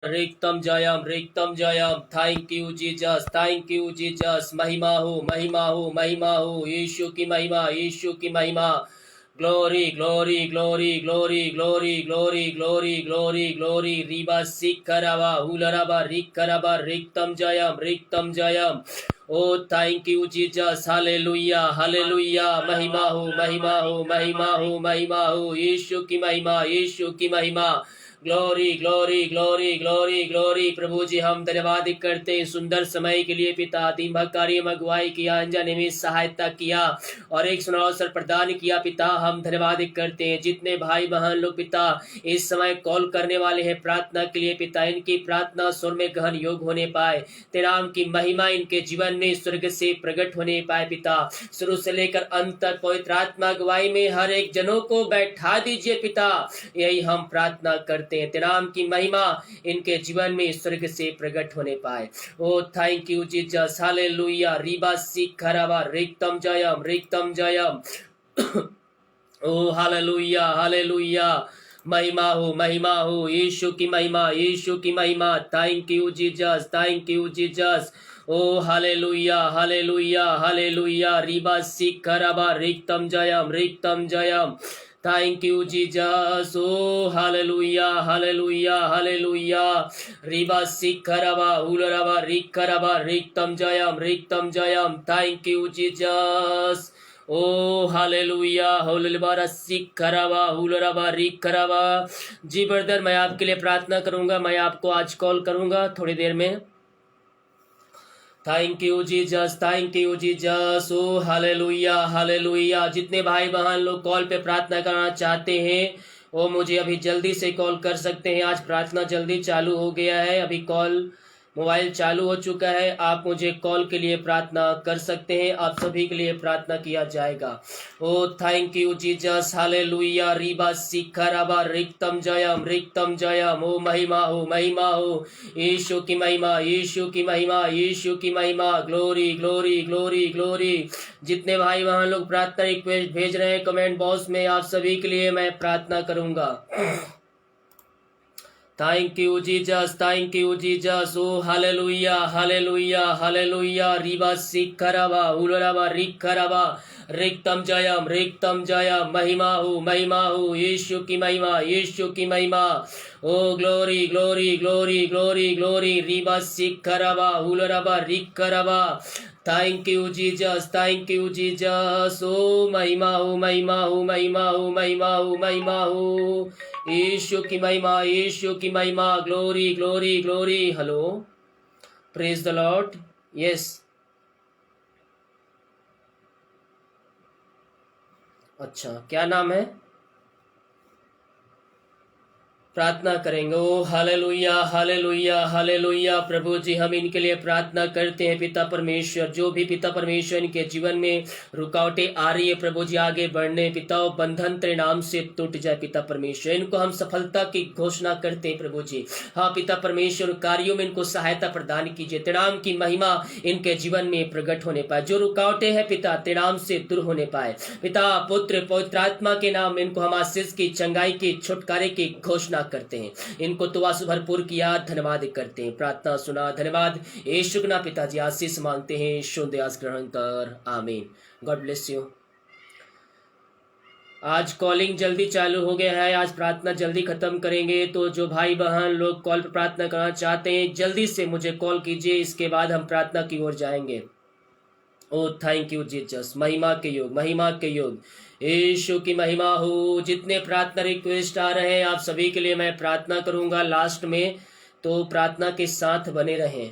रिक्तम जयम। Thank you Jesus, thank you Jesus. महिमा हो, महिमा हो, महिमा हो। यीशु की महिमा, यीशु की महिमा। Glory glory glory glory glory glory glory glory glory. रिबा सिखरबा हुलरबा रिखरबा रिक्तम जयम। ओ thank you Jesus. Hallelujah hallelujah. महिमा हो, महिमा हो, महिमा हो, महिमा हो। यीशु की महिमा, यीशु की महिमा। Glory glory glory glory glory. प्रभु जी हम धन्यवाद करते हैं सुंदर समय के लिए पिता। दिन भर कार्य में अगुवाई किया, अनजाने में सहायता किया और एक सुनहरा अवसर प्रदान किया पिता। हम धन्यवाद करते हैं जितने भाई बहन लोग पिता इस समय कॉल करने वाले हैं प्रार्थना के लिए पिता, इनकी प्रार्थना स्वर में गहन योग होने पाए। तेरा नाम की महिमा इनके जीवन में स्वर्ग से प्रकट होने पाए पिता। शुरू से लेकर अंत तक पवित्र आत्मा अगुवाई में हर एक जनों को बैठा दीजिए पिता। यही हम प्रार्थना करते हैं, तेरा नाम की महिमा इनके जीवन में स्वर्ग से प्रकट होने पाए। ओ थैंक यू जीसस। हालेलुया। रिबा सिखरबा रिक्तम जयम। ओ हालेलुया हालेलुया। महिमा हो यीशु की महिमा, यीशु की महिमा। Thank you Jesus, thank you Jesus. O hallelujah hallelujah hallelujah. रिबा सिखरबा रिक्तम जयम। Thank you Jesus. O hallelujah hallelujah hallelujah. रिबा सिखरबा हुलरबा रिखरबा रिक्तम जयम। Thank you Jesus. O hallelujah होलबा सिखरबा हुलरबा रिखरबा। जी ब्रदर, मैं आपके लिए प्रार्थना करूंगा। मैं आपको आज कॉल करूंगा थोड़ी देर में। Thank you Jesus, thank you Jesus. O hallelujah hallelujah. जितने भाई बहन लोग कॉल पे प्रार्थना करना चाहते हैं वो मुझे अभी जल्दी से कॉल कर सकते हैं। आज प्रार्थना जल्दी चालू हो गया है, अभी कॉल मोबाइल चालू हो चुका है। आप मुझे कॉल के लिए प्रार्थना कर सकते हैं, आप सभी के लिए प्रार्थना किया जाएगा। ओ थैंक यू जीसस। हालेलुया। रिबा सिखरबा रिक्तम जयम। ओ महिमा हो, महिमा हो। यीशु की महिमा, यीशु की महिमा, यीशु की महिमा। Glory glory glory glory. जितने भाई बहन लोग प्रार्थना रिक्वेस्ट भेज रहे हैं कमेंट बॉक्स में, आप सभी के लिए मैं प्रार्थना करूंगा। Thank you Jesus, thank you Jesus. O hallelujah hallelujah hallelujah. रिबा सिखरबा हुलरबा रिखरबा रिक्तम जयम। महिमा हो, महिमा हो। यीशु की महिमा, यीशु की महिमा। ओ glory glory glory glory glory. रिबा सिखरबा हुलरबा रिखरबा। Thank you Jesus, thank you Jesus. ओ महिमा हो, महिमा हो, महिमा हो, महिमा हो, महिमा हो। यीशु की महिमा, यीशु की महिमा। Glory glory glory. Hello, praise the Lord. Yes, अच्छा, क्या नाम है? प्रार्थना करेंगे। ओ हालेलुया हालेलुया हालेलुया। प्रभु जी हम इनके लिए प्रार्थना करते हैं पिता परमेश्वर। जो भी पिता परमेश्वर इनके जीवन में रुकावटें आ रही है प्रभु जी आगे बढ़ने, पिता वो बंधन तेरे नाम से टूट जाए पिता परमेश्वर। इनको हम सफलता की घोषणा करते हैं प्रभु जी। हाँ पिता परमेश्वर, कार्यों में इनको सहायता प्रदान कीजिए। तेरे नाम की महिमा इनके जीवन में प्रकट होने पाए। जो रुकावटें हैं पिता तेरे नाम से दूर होने पाए। पिता पुत्र पवित्र आत्मा के नाम इनको हम आशीष की, चंगाई की, छुटकारे की घोषणा करते हैं। इनको तो आंसू भरपूर किया, धन्यवाद करते हैं। प्रार्थना सुना, धन्यवाद यीशु के नाम पिताजी। आशीष मांगते हैं, शुद्ध आस ग्रहण कर, आमीन। God bless you. आज कॉलिंग जल्दी चालू हो गया है, आज प्रार्थना जल्दी खत्म करेंगे। तो जो भाई बहन लोग कॉल पर प्रार्थना करना चाहते हैं जल्दी से मुझे कॉल कीजिए, इसके बाद हम प्रार्थना की ओर जाएंगे। ओ थैंक यू जीसस। महिमा के योग, महिमा के योग। यीशु की महिमा हो। जितने प्रार्थना रिक्वेस्ट आ रहे हैं आप सभी के लिए मैं प्रार्थना करूंगा लास्ट में, तो प्रार्थना के साथ बने रहें।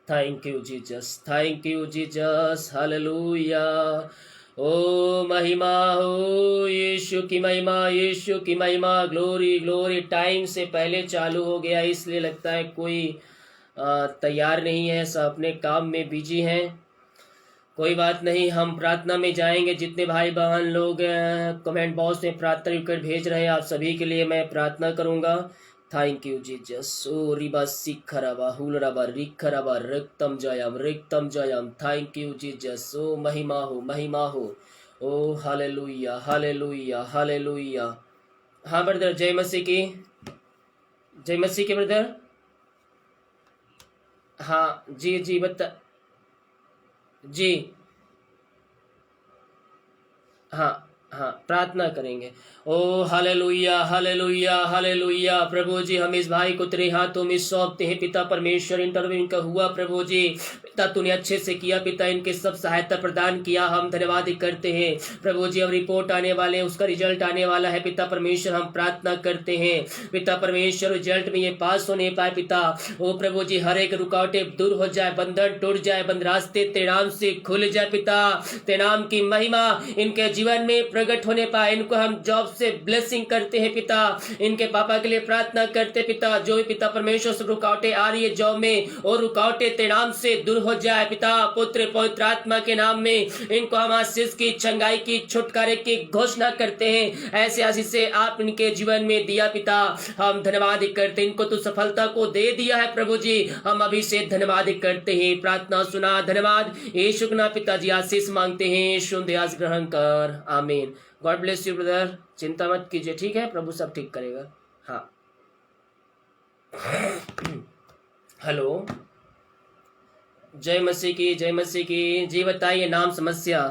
Thank you Jesus, thank you Jesus. Hallelujah. ओ महिमा हो, यीशु की महिमा, यीशु की महिमा। Glory glory. टाइम से पहले चालू हो गया इसलिए लगता है कोई तैयार नहीं है, सब अपने काम में बिजी हैं। कोई बात नहीं, हम प्रार्थना में जाएंगे। जितने भाई बहन लोग कमेंट बॉक्स में प्रार्थना रिक्वेस्ट भेज रहे हैं आप सभी के लिए मैं प्रार्थना करूंगा। Thank you Jesus. ओ रिबा सिखरबा हुलरबा रिखरबा रिक्तम जयम। Thank you Jesus. ओ महिमा हो, महिमा हो। ओ हालेलुया हालेलुया हालेलुया। हाँ ब्रदर, जय मसीह की। जय मसीह के ब्रदर। हाँ जी जी बता जी। हाँ हाँ प्रार्थना करेंगे। ओ हालेलुया हालेलुया हालेलुया। प्रभु जी हम इस भाई को तेरे हाथों में सौंपते हैं पिता परमेश्वर। इंटरव्यू इनका हुआ प्रभु जी, पिता तूने अच्छे से किया पिता, इनके सब सहायता प्रदान किया, हम धन्यवाद करते हैं प्रभु जी। अब रिपोर्ट आने वाले हैं, उसका रिजल्ट आने वाला है पिता परमेश्वर, हम प्रार्थना करते हैं पिता परमेश्वर रिजल्ट में ये पास होने पाए पिता। ओ प्रभु जी हर एक रुकावटें दूर हो जाए, बंधन टूट जाए, बंद रास्ते तेरे नाम से खुल जाए पिता। तेरे नाम की महिमा इनके जीवन में प्रकट होने पाए। इनको हम जॉब से ब्लेसिंग करते हैं पिता, इनके पापा के लिए प्रार्थना करते पिता। जो भी पिता परमेश्वर से रुकावटें आ रही है जॉब में, और रुकावटें तेरे नाम से दूर हो जाए पिता। पुत्र पवित्र आत्मा के नाम में इनको हम आशीष की, चंगाई की, छुटकारे की घोषणा करते हैं। ऐसे आशीष से आप इनके जीवन में दिया पिता, हम धन्यवाद करते हैं। इनको तो सफलता को दे दिया है प्रभु जी, हम अभी से धन्यवाद करते हैं। प्रार्थना सुना, धन्यवाद यीशु के नाम पिताजी आशीष मांगते हैं। यीशु दयास ग्रहण कर, आमीन। गॉड ब्लेस यू ब्रदर, चिंता मत कीजिए, ठीक है, प्रभु सब ठीक करेगा। हाँ हेलो, जय मसीह की, जय मसीह की। जी बताइए नाम समस्या,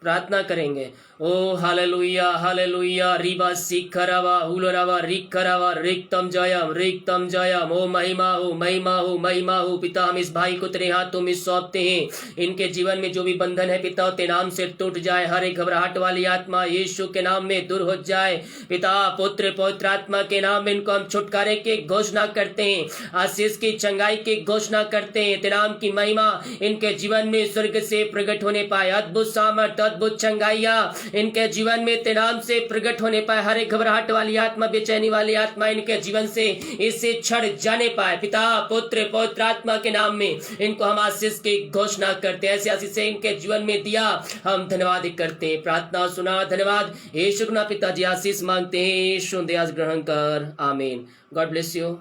प्रार्थना करेंगे। ओ हालेलुया हालेलुया। रीबा सिखरावा हुलरावा रिखरावा रिक्तम जयम रिक्तम जयम। ओ महिमा हो महिमा हो महिमा हो पिता। हम इस भाई को तेरे हाथों में सौंपते हैं। इनके जीवन में जो भी बंधन है पिता तेरे नाम से टूट जाए। हर एक घबराहट वाली आत्मा यीशु के नाम में दूर हो जाए पिता। पुत्र पवित्र आत्मा के नाम में इनको हम छुटकारे की घोषणा करते हैं, आशीष की, चंगाई की घोषणा करते हैं। तेरे नाम की महिमा इनके जीवन में स्वर्ग से प्रकट होने पाए। अद्भुत सामर्थ, अद्भुत चंगाइया इनके जीवन में तेरे नाम से प्रकट होने पाए। हर एक घबराहट वाली आत्मा, बेचैनी वाली आत्मा इनके जीवन से इससे छड़ जाने पाए पिता। पुत्र पवित्र आत्मा के नाम में इनको हम आशीष की घोषणा करते हैं। ऐसे आशीष से इनके जीवन में दिया, हम धन्यवाद करते हैं। प्रार्थना सुना, धन्यवाद यीशु ना पिताजी आशीष मांगते हैं। यीशु दयास ग्रहण कर, आमीन। God bless you.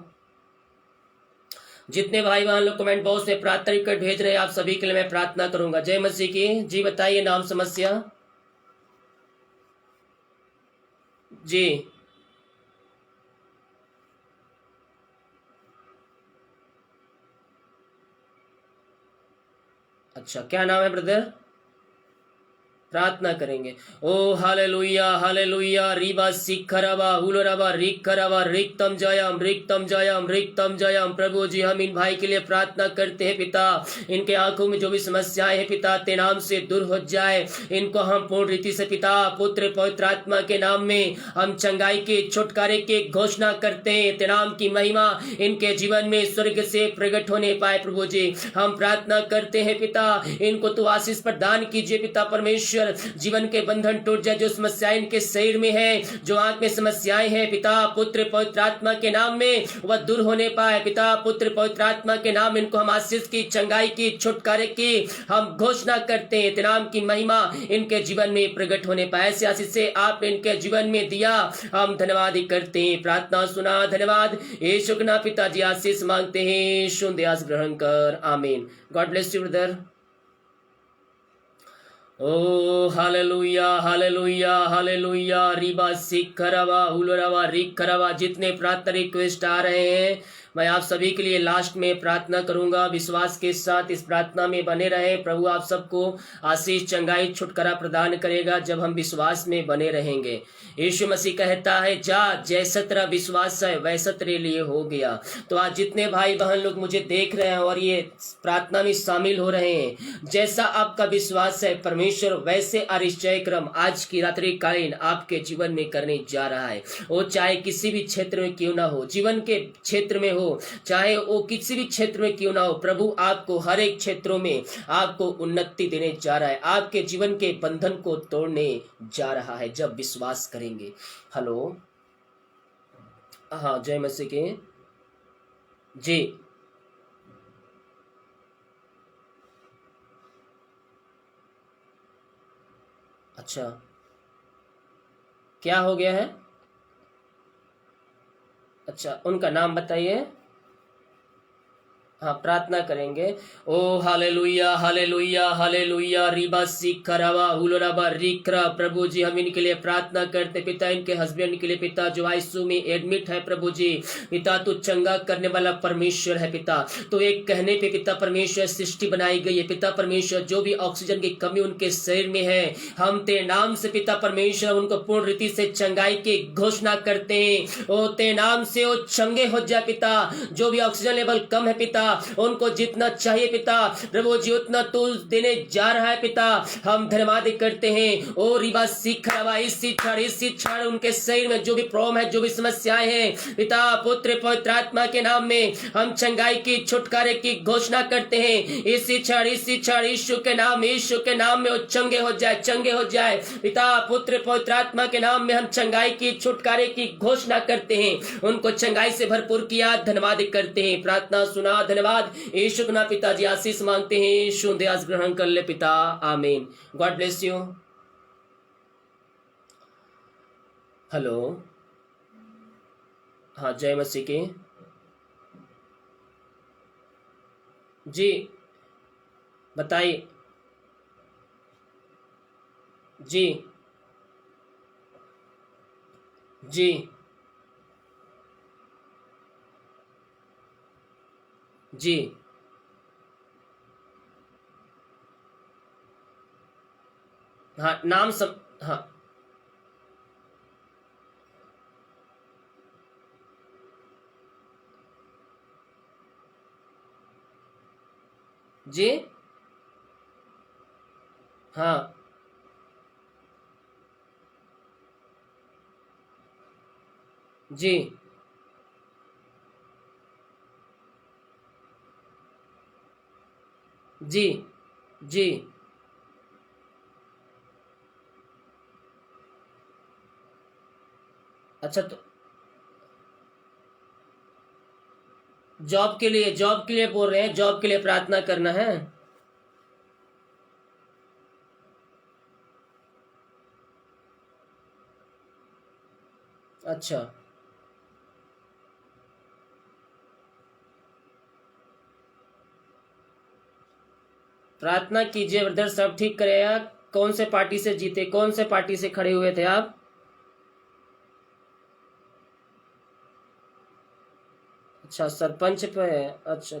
जितने भाई बहन लोग कमेंट बॉक्स में प्रार्थना रिक्वेस्ट भेज रहे हैं, आप सभी के लिए मैं प्रार्थना करूंगा। जय मसीह की। जी बताइए नाम समस्या। जी अच्छा, क्या नाम है ब्रदर? प्रार्थना करेंगे। ओ हालेलुया हालेलुया। रीबा सिखरवा हुलरवा रिखरवा रिक्तम जयम रिक्तम जयम रिक्तम जयम। प्रभु जी हम इन भाई के लिए प्रार्थना करते हैं पिता। इनके आंखों में जो भी समस्याएं हैं पिता तेरे नाम से दूर हो जाए। इनको हम पूर्ण रीति से पिता पुत्र पवित्र आत्मा के नाम में हम चंगाई के, छुटकारे के घोषणा करते हैं। तेरे नाम की महिमा इनके जीवन में स्वर्ग से प्रकट होने पाए प्रभु जी। हम प्रार्थना करते हैं पिता, इनको तो आशीष प्रदान कीजिए पिता परमेश्वर। जीवन के बंधन टूट जाए, जो समस्याएं इनके शरीर में है, जो आंख में समस्याएं हैं पिता पुत्र पवित्र आत्मा के नाम में वह दूर होने पाए पिता। पुत्र पवित्र आत्मा के नाम इनको हम आशीष की, चंगाई की, छुटकारे की हम घोषणा करते हैं। तेरे नाम की महिमा इनके जीवन में प्रकट होने पाए। ऐसे आशीष से आप इनके जीवन में दिया, हम धन्यवाद करते हैं। प्रार्थना सुना, धन्यवाद यीशु के नाम पिताजी आशीष मांगते हैं। यीशु दयास ग्रहण कर, आमीन। God bless you brother. ओ हालेलुया हालेलुया हालेलुया। रीबा सिखरवा हुलरवा रिखरवा। जितने प्रार्थना रिक्वेस्ट आ रहे हैं मैं आप सभी के लिए लास्ट में प्रार्थना करूंगा। विश्वास के साथ इस प्रार्थना में बने रहे। प्रभु आप सबको आशीष, चंगाई, छुटकारा प्रदान करेगा जब हम विश्वास में बने रहेंगे। यीशु मसीह कहता है जा जैसा तेरा विश्वास है वैसा तेरे लिए हो गया। तो आज जितने भाई बहन लोग मुझे देख रहे हैं और ये प्रार्थना में शामिल हो रहे हैं, जैसा आपका विश्वास है परमेश्वर वैसे अरिश्चय क्रम आज की रात्रि कालीन आपके जीवन में करने जा रहा है। वो चाहे किसी भी क्षेत्र में क्यों ना हो, जीवन के क्षेत्र में हो, चाहे वो किसी भी क्षेत्र में क्यों ना हो, प्रभु आपको हर एक क्षेत्रों में आपको उन्नति देने जा रहा है। आपके जीवन के बंधन को तोड़ने जा रहा है जब विश्वास करेंगे। हेलो, हाँ जय मसीह के। जी अच्छा, क्या हो गया है? अच्छा, उनका नाम बताइए। हाँ, प्रार्थना करेंगे। ओ हालेलुया हालेलुया हालेलुया रिबा सिखरवा हुलरबा रिक्रा। प्रभु जी हम इनके लिए प्रार्थना करते पिता, इनके हस्बैंड के लिए पिता जो आईसीयू में एडमिट है प्रभु जी। पिता तू चंगा करने वाला परमेश्वर है पिता। तो एक कहने पे पिता परमेश्वर सृष्टि बनाई गई है पिता परमेश्वर। जो भी ऑक्सीजन की कमी उनके शरीर में है, हम ते नाम से पिता परमेश्वर उनको पूर्ण रीति से चंगाई की घोषणा करते हैं। ओ ते नाम से वो चंगे हो जाए पिता। जो भी ऑक्सीजन लेवल कम है पिता, उनको जितना चाहिए पिता प्रभु जी उतना तू देने जा रहा है पिता। हम धन्यवाद करते हैं। ओ रिबा सीख रवा इस क्षण उनके शरीर में जो भी प्रॉब्लम है, जो भी समस्याएं हैं पिता, पुत्र पवित्र आत्मा के नाम में हम चंगाई की छुटकारे की घोषणा करते हैं। इसी क्षण यीशु के नाम में वो चंगे हो जाए, चंगे हो जाए पिता, पुत्र पवित्र आत्मा के नाम में हम चंगाई की छुटकारे की घोषणा करते हैं। उनको चंगाई से भरपूर किया, धन्यवाद करते हैं। प्रार्थना सुना, धन्यवाद यीशु के नाम पिताजी आशीष मांगते हैं। यीशु दयास ग्रहण कर ले पिता, आमीन। God bless you. हेलो, हाँ, जय मसीह की। जी बताइए। जी जी जी हाँ, नाम सब, हाँ जी हाँ जी जी जी। अच्छा, तो जॉब के लिए बोल रहे हैं, जॉब के लिए प्रार्थना करना है। अच्छा, प्रार्थना कीजिए ब्रदर, सब ठीक करेगा। कौन से पार्टी से जीते, कौन से पार्टी से खड़े हुए थे आप? अच्छा, सरपंच पे है। अच्छा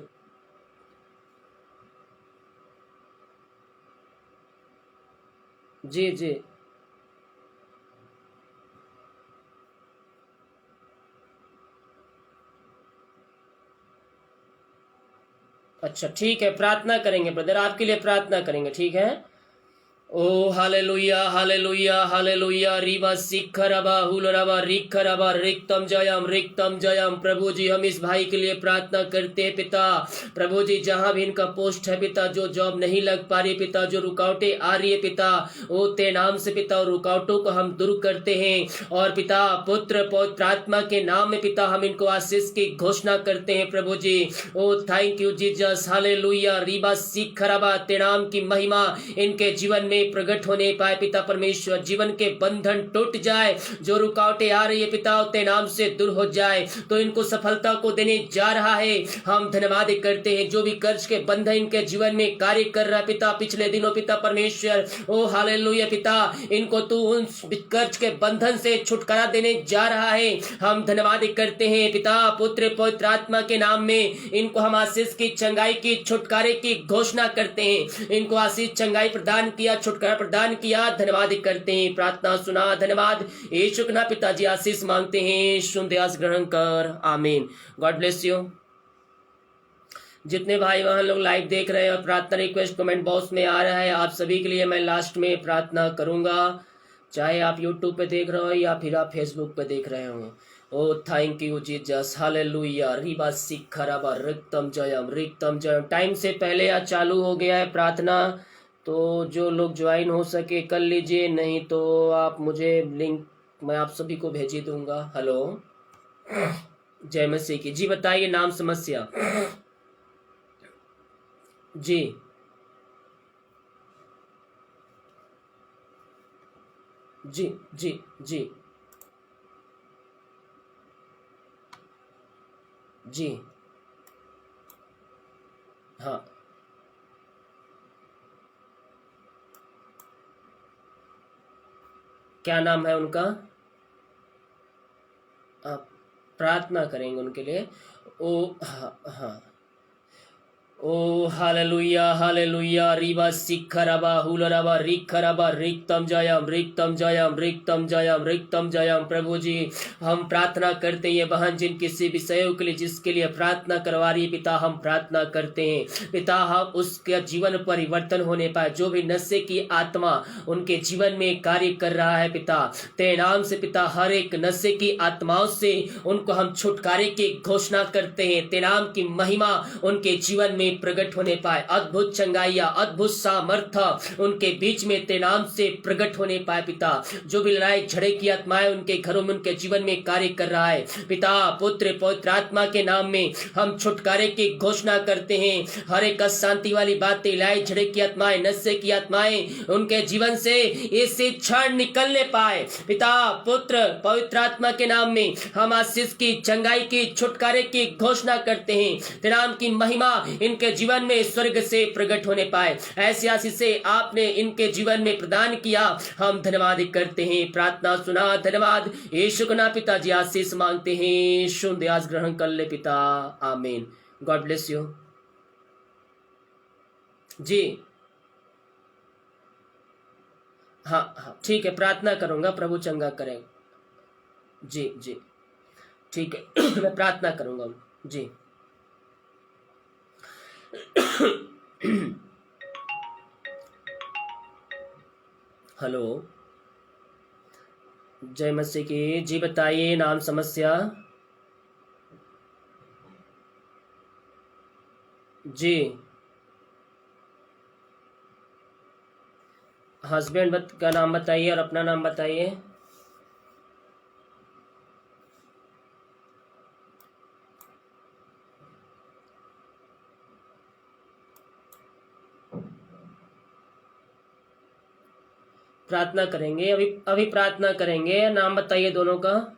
जी जी। अच्छा ठीक है, प्रार्थना करेंगे ब्रदर, आपके लिए प्रार्थना करेंगे, ठीक है। ओ हालेलुया हालेलुया हालेलुया रिबा सिखरबा हुलरबा रिखरबा रिक्तम जयम। प्रभु जी हम इस भाई के लिए प्रार्थना करते हैं पिता। प्रभु जी जहां भी इनका पोस्ट है पिता, जो जॉब नहीं लग पा रही पिता, जो रुकावटें आ रही है पिता, ओ ते नाम से पिता रुकावटों को हम दूर करते हैं। और पिता पुत्र पवित्र आत्मा के नाम में पिता हम इनको आशीष की घोषणा करते हैं प्रभु जी। ओ थैंक यू जीसस, हालेलुया रिबा सिखरबा। ते नाम की महिमा इनके जीवन में प्रकट होने पाए पिता परमेश्वर। जीवन के बंधन टूट जाए, जो रुकावटें आ रही है पिता ते नाम से दूर हो जाए, तो इनको सफलता को देने जा रहा है। हम धन्यवाद करते हैं। जो भी कर्ज के बंधन इनके जीवन में कार्य कर रहा है पिता पिछले दिनों पिता परमेश्वर, ओ हालेलुया पिता, इनको तू उन कर्ज के बंधन से छुटकारा देने जा रहा है। हम धन्यवाद करते हैं पिता पुत्र पवित्र आत्मा के नाम में। इनको हम आशीष की, चंगाई की, छुटकारे की घोषणा करते हैं। इनको आशीष चंगाई प्रदान किया, छुटकारा प्रदान किया, धन्यवाद करते हैं। प्रार्थना सुना, धन्यवाद यीशु के नाम पिताजी आशीष मांगते हैं। सुंदयास ग्रहण कर, आमीन। God bless you. जितने भाई बहन लोग लाइव देख रहे हैं और प्रार्थना रिक्वेस्ट कमेंट बॉक्स में आ रहा है, आप सभी के लिए मैं लास्ट में प्रार्थना करूंगा, चाहे आप यूट्यूब पे देख रहे हो या फिर आप फेसबुक पे देख रहे हो। ओ थैंक यू जीसस, हालेलुया रिबा सिखरबा रिक्तम जयम। टाइम से पहले या चालू हो गया है प्रार्थना, तो जो लोग ज्वाइन हो सके कर लीजिए, नहीं तो आप मुझे लिंक मैं आप सभी को भेज दूंगा। हेलो, जय मसीह की। जी बताइए नाम समस्या। जी जी जी जी जी हाँ, क्या नाम है उनका? आप प्रार्थना करेंगे उनके लिए। ओ हाँ हाँ। ओ हालेलुया हालेलुया रिबा सिखरबा हुलरबा रिखरबा रिक्तम जयम रिक्तम जयम रिक्तम जयम रिक्तम जयम। प्रभु जी, हम प्रार्थना करते हैं ये बहन जिन किसी विषयों के लिए जिसके लिए प्रार्थना करवा रही है पिता, हम प्रार्थना करते हैं पिता, हम उसके जीवन परिवर्तन होने पाए। जो भी नशे की आत्मा उनके जीवन में कार्य कर रहा है पिता, तेरे नाम से पिता, हर एक नशे की आत्माओं से उनको हम छुटकारे की घोषणा करते हैं। तेरे नाम की महिमा उनके जीवन में प्रकट होने पाए। अद्भुत चंगाइया, अद्भुत सामर्थ्य उनके बीच में तेरे नाम से प्रकट होने पाए पिता। जो भी लड़ाई झड़े की आत्माएं उनके घरों में उनके जीवन में कार्य कर रहा है पिता, पुत्र पवित्र आत्मा के नाम में हम छुटकारे की घोषणा करते हैं। हर एक अशांति वाली बातें, लड़ाई झड़े की आत्माएं, नशे की आत्माएं उनके जीवन से इसी क्षण निकलने पाए पिता, पुत्र पवित्र आत्मा के नाम में हम आशीष की, चंगाई की, छुटकारे की घोषणा करते हैं। तेरे नाम की महिमा इनके जीवन में स्वर्ग से प्रकट होने पाए। ऐसी आशीषें आपने इनके जीवन में प्रदान किया, हम धन्यवाद करते हैं। प्रार्थना सुना, धन्यवाद यीशु के नाम पिता जी आशीष मांगते हैं। शुद्ध आज ग्रहण कर ले पिता, आमीन। गॉड ब्लेस यू जी। हाँ हाँ ठीक है, प्रार्थना करूंगा, प्रभु चंगा करें। जी जी ठीक है मैं प्रार्थना करूंगा जी। हेलो, जय मसीह की जी। बताइए नाम, समस्या। जी, हस्बैंड का नाम बताइए और अपना नाम बताइए। प्रार्थना करेंगे, अभी अभी प्रार्थना करेंगे। नाम बताइए दोनों का।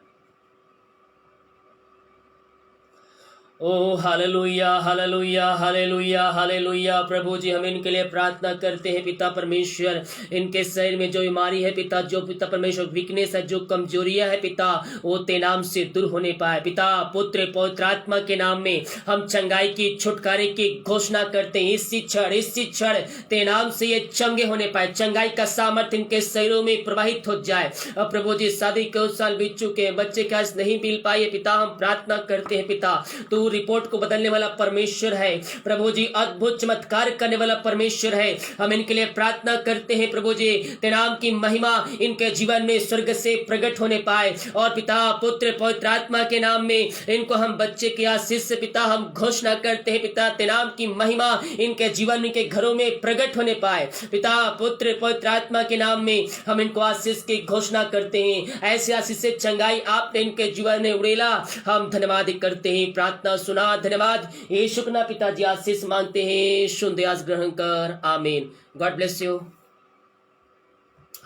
ओ हालेलुया हालेलुया हालेलुया हालेलुया। प्रभु जी, हम इनके लिए प्रार्थना करते हैं पिता परमेश्वर। इनके शरीर में जो बीमारी है पिता, जो पिता परमेश्वर वीकनेस है, जो कमजोरियां है पिता, वो ते नाम से दूर होने पाए पिता, पुत्र पवित्र आत्मा के नाम में हम चंगाई की, छुटकारे की घोषणा करते हैं। इसी क्षण ते नाम से ये चंगे होने पाए, चंगाई का सामर्थ्य इनके शरीरों में प्रवाहित हो जाए। अब प्रभु जी, शादी के 2 साल बीत चुके हैं, बच्चे के आज नहीं मिल पाए पिता, हम प्रार्थना करते हैं पिता, तू रिपोर्ट को बदलने वाला परमेश्वर है प्रभु जी, अद्भुत चमत्कार करने वाला परमेश्वर है। हम इनके लिए प्रार्थना करते हैं प्रभु जी, तेरे नाम की महिमा इनके जीवन में स्वर्ग से प्रकट होने पाए। और पिता, पुत्र पवित्र आत्मा के नाम में इनको हम बच्चे के आशीष से पिता हम घोषणा करते हैं पिता, तेरे नाम की महिमा इनके जीवन में, के घरों में प्रकट होने पाए पिता, पुत्र पवित्र आत्मा के नाम में हम इनको आशीष की घोषणा करते हैं। ऐसे आशीष से चंगाई आपने इनके जीवन में उड़ेला, हम धन्यवाद करते हैं। प्रार्थना सुना, धन्यवाद यीशु के नाम पिताजी आशीष मांगते हैं। सुन आज ग्रहण कर, आमीन। God bless you.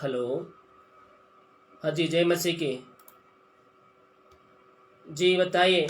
हेलो, हाँ जी, जय मसीह की जी। बताइए।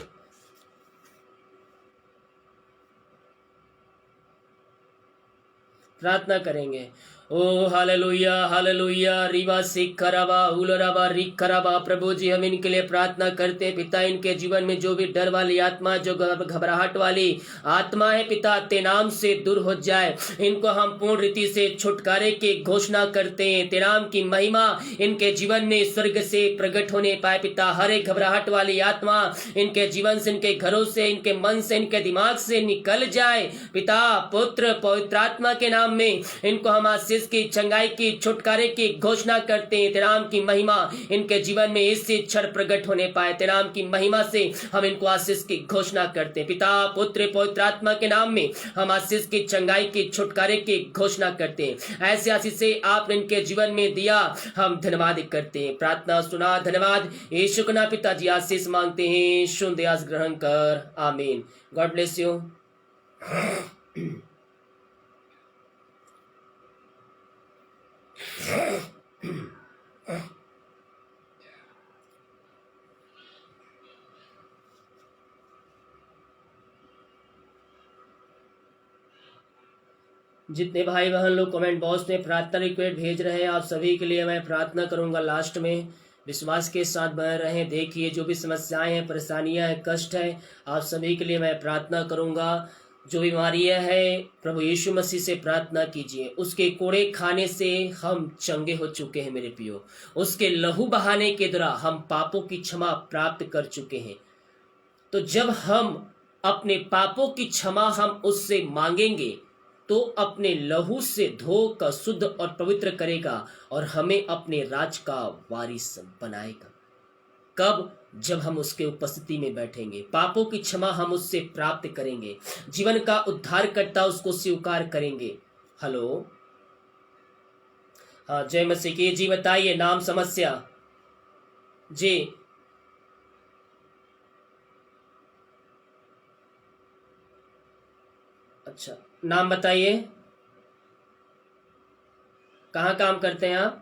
प्रार्थना करेंगे। ओ हालेलुया हालेलुया रिवा सिखरबा उलरबा रिखरबा। प्रभु जी, हम इनके लिए प्रार्थना करते हैं पिता, इनके जीवन में जो भी डर वाली आत्मा, जो घबराहट वाली आत्मा है पिता, ते नाम से दूर हो जाए। इनको हम पूर्ण रीति से छुटकारे की घोषणा करते हैं। ते नाम की महिमा इनके जीवन में स्वर्ग से प्रकट होने पाए पिता। हर एक घबराहट वाली आत्मा इनके जीवन से, इनके घरों से, इनके मन से, इनके दिमाग से निकल जाए पिता, पुत्र पवित्र आत्मा के नाम में इनको हम आशीष की, चंगाई की, छुटकारे की घोषणा करते हैं। तेरे नाम की महिमा इनके जीवन में इसी क्षण प्रकट होने पाए। तेरे नाम की महिमा से हम इनको आशीष की घोषणा करते हैं पिता, पुत्र पवित्र आत्मा के नाम में हम आशीष की, चंगाई की, छुटकारे की घोषणा करते हैं। ऐसे आशीष से आपने इनके जीवन में दिया, हम धन्यवाद करते हैं। प्रार्थना सुना, धन्यवाद यीशु के नाम पिताजी आशीष मांगते हैं। सुन दे आज ग्रहण कर, आमीन। God bless you. जितने भाई बहन लोग कमेंट बॉक्स में प्रार्थना रिक्वेस्ट भेज रहे हैं, आप सभी के लिए मैं प्रार्थना करूंगा। लास्ट में विश्वास के साथ बने रहें। देखिए जो भी समस्याएं हैं, परेशानियां हैं, कष्ट है, आप सभी के लिए मैं प्रार्थना करूंगा। जो बीमारियां हैं, प्रभु यीशु मसीह से प्रार्थना कीजिए। उसके कोड़े खाने से हम चंगे हो चुके हैं मेरे प्रियो। उसके लहू बहाने के द्वारा हम पापों की क्षमा प्राप्त कर चुके हैं। तो जब हम अपने पापों की क्षमा हम उससे मांगेंगे तो अपने लहू से धोकर शुद्ध और पवित्र करेगा और हमें अपने राज का वारिस बनाएगा। कब? जब हम उसके उपस्थिति में बैठेंगे। पापों की क्षमा हम उससे प्राप्त करेंगे, जीवन का उद्धार करता उसको स्वीकार करेंगे। हेलो, हाँ, जय मसीह की। जी बताइए, नाम समस्या जी। अच्छा, नाम बताइए, कहाँ काम करते हैं आप?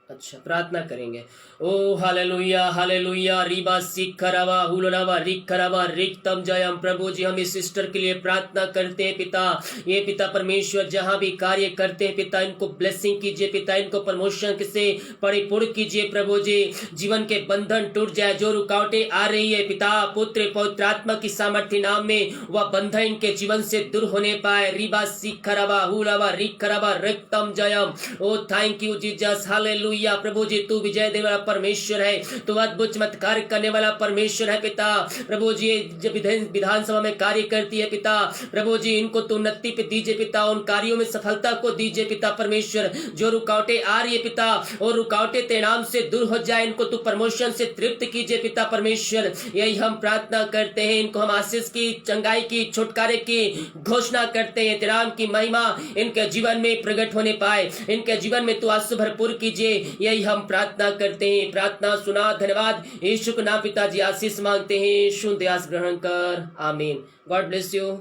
अच्छा, प्रार्थना करेंगे। ओ हालेलुया हालेलुया। रीबा सिखरवा हुलरवा रिखरवा रिक्तम जयम। प्रभु जी, हम इस सिस्टर के लिए प्रार्थना करते हैं पिता। ये पिता परमेश्वर जहां भी कार्य करते हैं पिता, इनको ब्लेसिंग कीजिए पिता, इनको प्रमोशन से परिपूर्ण कीजिए प्रभु जी। जीवन के बंधन टूट जाए, जो रुकावटें आ रही है पिता, पुत्र पवित्र आत्मा की सामर्थ्य नाम में वह बंधन इनके जीवन से दूर होने पाए। रीबा सिखरवा हुलरवा रिखरवा रिक्तम जयम। ओ थैंक यू जीसस, हालेलुया। प्रभु जी, तू विजय देने वाला परमेश्वर है, तू अद्भुत चमत्कार करने वाला परमेश्वर है पिता। प्रभु जी, जब विधानसभा में कार्य करती है पिता, प्रभु जी इनको तू उन्नति पे दीजिए पिता, उन कार्यों में सफलता को दीजिए पिता परमेश्वर। जो रुकावटें आ रही है पिता, और रुकावटें तेरे नाम से दूर हो जाए, इनको तू प्रमोशन से तृप्त कीजिए पिता परमेश्वर। यही हम प्रार्थना करते हैं। इनको हम आशीष की, चंगाई की, छुटकारे की घोषणा करते हैं। तेरे नाम की महिमा इनके जीवन में प्रकट होने पाए, इनके जीवन में तू आशीष भरपूर कीजिए। यही हम प्रार्थना करते हैं। प्रार्थना सुना, धन्यवाद। यीशु के नाम पिताजी आशीष मांगते हैं। शुद्ध आस ग्रहण कर, आमीन। God bless you.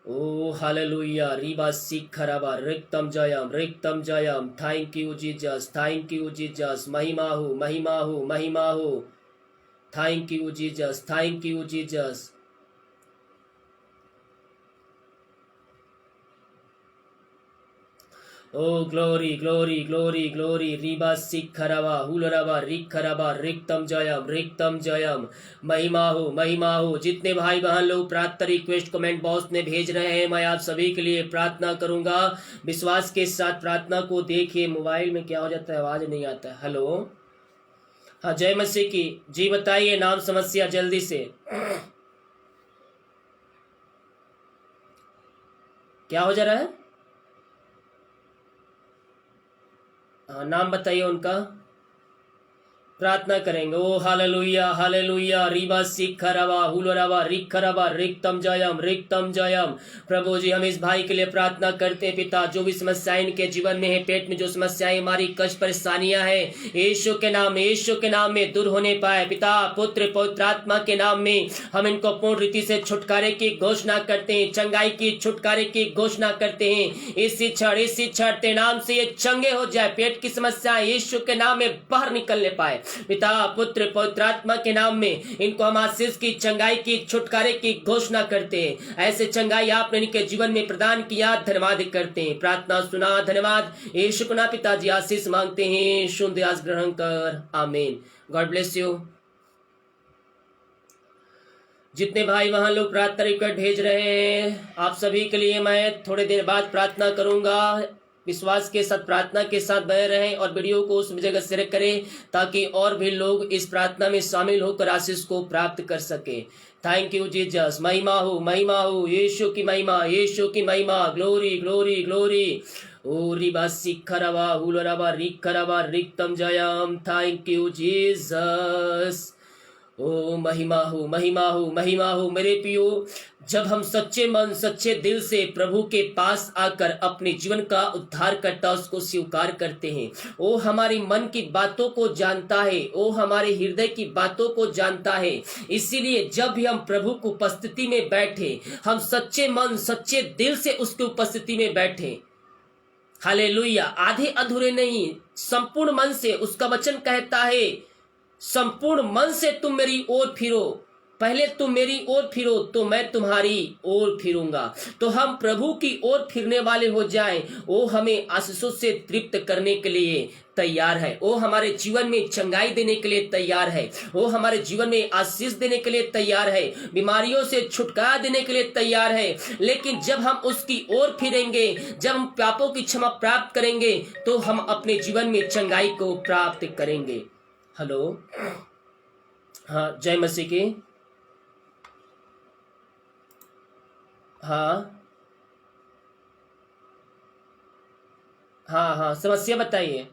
ओ हालेलुया। रीबा सिखरवा रिक्तम जयम। Thank you Jesus, thank you Jesus. महिमा हो, महिमा हो, महिमा हो। Thank you Jesus, thank you Jesus. ओ ग्लोरी ग्लोरी ग्लोरी ग्लोरी। रीबा सिखरवा हुलरवा रिखरवा रिक्तम जयम। महिमा हो, महिमा हो। जितने भाई बहन लोग प्रार्थना रिक्वेस्ट कमेंट बॉक्स में भेज रहे हैं, मैं आप सभी के लिए प्रार्थना करूंगा। विश्वास के साथ प्रार्थना को देखिए। मोबाइल में क्या हो जाता है, आवाज नहीं आता है। हेलो, हाँ, जय मसीह की। जी बताइए, नाम समस्या जल्दी से। क्या हो जा रहा है? हाँ, नाम बताइए उनका, प्रार्थना करेंगे। ओ हालेलुया हालेलुया। रीबा सिखरवा हुलरवा रिखरवा रिक्तम जयम। प्रभु जी, हम इस भाई के लिए प्रार्थना करते हैं पिता। जो भी समस्याएं इनके जीवन में है, पेट में जो समस्याएं, हमारी कष्ट परेशानियां हैं, यीशु के नाम में दूर होने पाए पिता। पुत्र पवित्र आत्मा के नाम में हम इनको पूर्ण रीति से छुटकारे की घोषणा करते हैं, चंगाई की, छुटकारे की घोषणा करते हैं। इसी क्षण तेरे नाम से ये चंगे हो जाए। पेट की समस्या यीशु के नाम में बाहर निकलने पाए पिता। पुत्र पवित्र आत्मा के नाम में इनको हम आशीष की, चंगाई की, छुटकारे की घोषणा करते हैं। ऐसे चंगाई आपने इनके जीवन में प्रदान किया, धन्यवाद करते हैं। प्रार्थना सुना, धन्यवाद। यीशु के नाम पिताजी आशीष मांगते हैं। शुद्ध आस ग्रहण कर, आमीन। God bless you. जितने भाई वहां लोग प्रार्थना रिक्वेस्ट भेज रहे हैं, आप सभी के लिए मैं थोड़ी देर बाद प्रार्थना करूंगा। विश्वास के साथ, प्रार्थना के साथ बने रहें और वीडियो को उस जगह शेयर करें ताकि और भी लोग इस प्रार्थना में शामिल होकर आशीष को प्राप्त कर सके। Thank you Jesus. महिमा हो, महिमा हो। यीशु की महिमा, यीशु की महिमा। Glory glory glory. ओ रिबा सिखरवा हुलरवा रिखरवा रिक्तम जयम। Thank you Jesus. ओ महिमा हो, महिमा हो, महिमा हो। मेरे प्रियो, जब हम सच्चे मन, सच्चे दिल से प्रभु के पास आकर अपने जीवन का उद्धार करता उसको स्वीकार करते हैं, वो हमारी मन की बातों को जानता है, वो हमारे हृदय की बातों को जानता है। इसीलिए जब भी हम प्रभु की उपस्थिति में बैठे, हम सच्चे मन, सच्चे दिल से उसकी उपस्थिति में बैठे, हालेलुया। आधे अधूरे नहीं, संपूर्ण मन से। उसका वचन कहता है संपूर्ण मन से तुम मेरी ओर फिरो, पहले तुम मेरी ओर फिरो तो मैं तुम्हारी ओर फिरूंगा। तो हम प्रभु की ओर फिरने वाले हो जाएं। वो हमें आशीषों से तृप्त करने के लिए तैयार है। वो हमारे जीवन में चंगाई देने के लिए तैयार है। वो हमारे जीवन में आशीष देने के लिए तैयार है, बीमारियों से छुटकारा देने के लिए तैयार है। लेकिन जब हम उसकी ओर फिरेंगे, जब हम पापों की क्षमा प्राप्त करेंगे, तो हम अपने जीवन में चंगाई को प्राप्त करेंगे। हेलो, हाँ, जय मसीह की। हाँ हाँ हाँ, समस्या बताइए।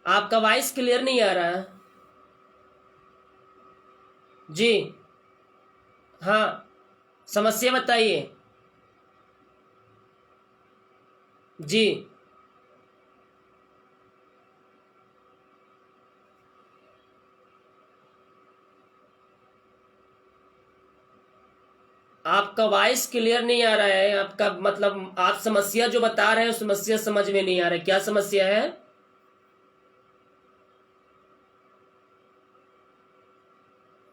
आपका वॉइस क्लियर नहीं आ रहा है जी। हाँ, समस्या बताइए जी। आपका वॉइस क्लियर नहीं आ रहा है। आपका मतलब आप समस्या जो बता रहे हैं समस्या समझ में नहीं आ रहा है। क्या समस्या है?